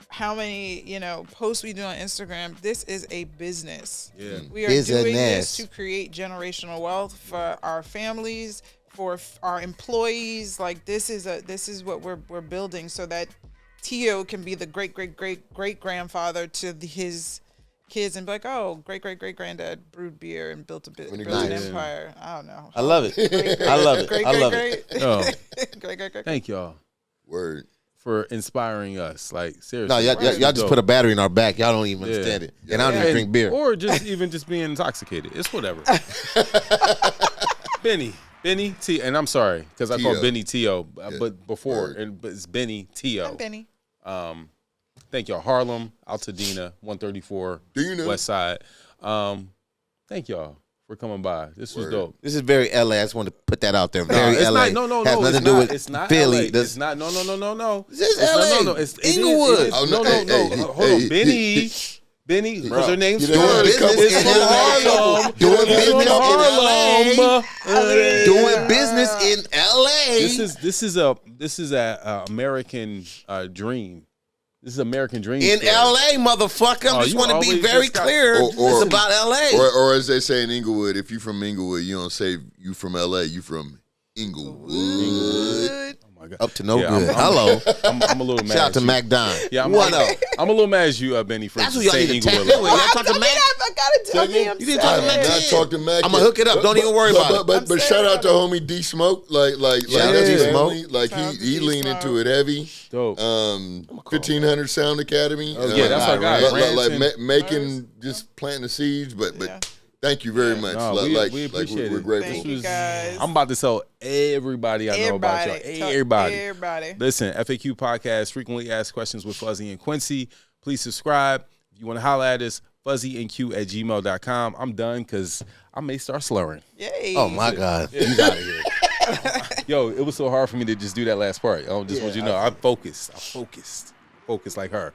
how many, posts we do on Instagram. This is a business. Yeah. We are doing this to create generational wealth for our families, for our employees. Like this is what we're building so that Tio can be the great grandfather to his kids and be like, oh, great granddad brewed beer and built an empire. I don't know. I love it. I love it. I love it. Oh, Great. thank y'all Word. for inspiring us. Like seriously. No, y'all just put a battery in our back. Y'all don't even understand it. And I don't even drink beer. Or just even just being intoxicated. It's whatever. Benny T, and I'm sorry because I call Benny Tio, but before but it's Benny Tio. I'm Benny. Thank y'all, Harlem, Altadena, 134, West Side. Thank y'all for coming by. This was dope. This is very LA. I just want to put that out there. Very LA. No. Has nothing to do with it's not Philly. LA. It's not. No. This is LA. No. It's Inglewood. Hold on, Benny, because her name's Doing business in LA. Doing business in LA. This is a American dream. This is American dream In story. LA, motherfucker. I just want to be very clear. It's about LA. Or as they say in Inglewood, if you from Inglewood, you don't say you from LA, you from Inglewood. Oh my God. Up to no good. Hello. I'm a little mad. Shout out to you. Mac Don. Yeah, What up? I'm a little mad at you, Benny, for That's what y'all saying need to tap in Inglewood. with. Y'all talk to Mac. I gotta tell me. You didn't talk to Mac. Not talk to Mac. I'm gonna hook it up. Don't even worry about it. But shout out to homie D Smoke. Like Shout out to family. D-Smoke. Like Shout out to he leaned D-Smoke. into it heavy. Dope. 1500 Sound Academy. Yeah, that's our guy. Like making just planting the seeds, but thank you very much. No, we appreciate we're it. grateful. Thank you guys. I'm about to tell everybody I know about y'all. Everybody. Everybody. Listen, FAQ Podcast, frequently asked questions with Fuzzy and Quincy. Please subscribe. If you want to holler at us, fuzzyandq@gmail.com. I'm done because I may start slurring. Yay. Oh my God. He's out of here. Yo, it was so hard for me to just do that last part. I just want you to know, I'm focused. Focused like her.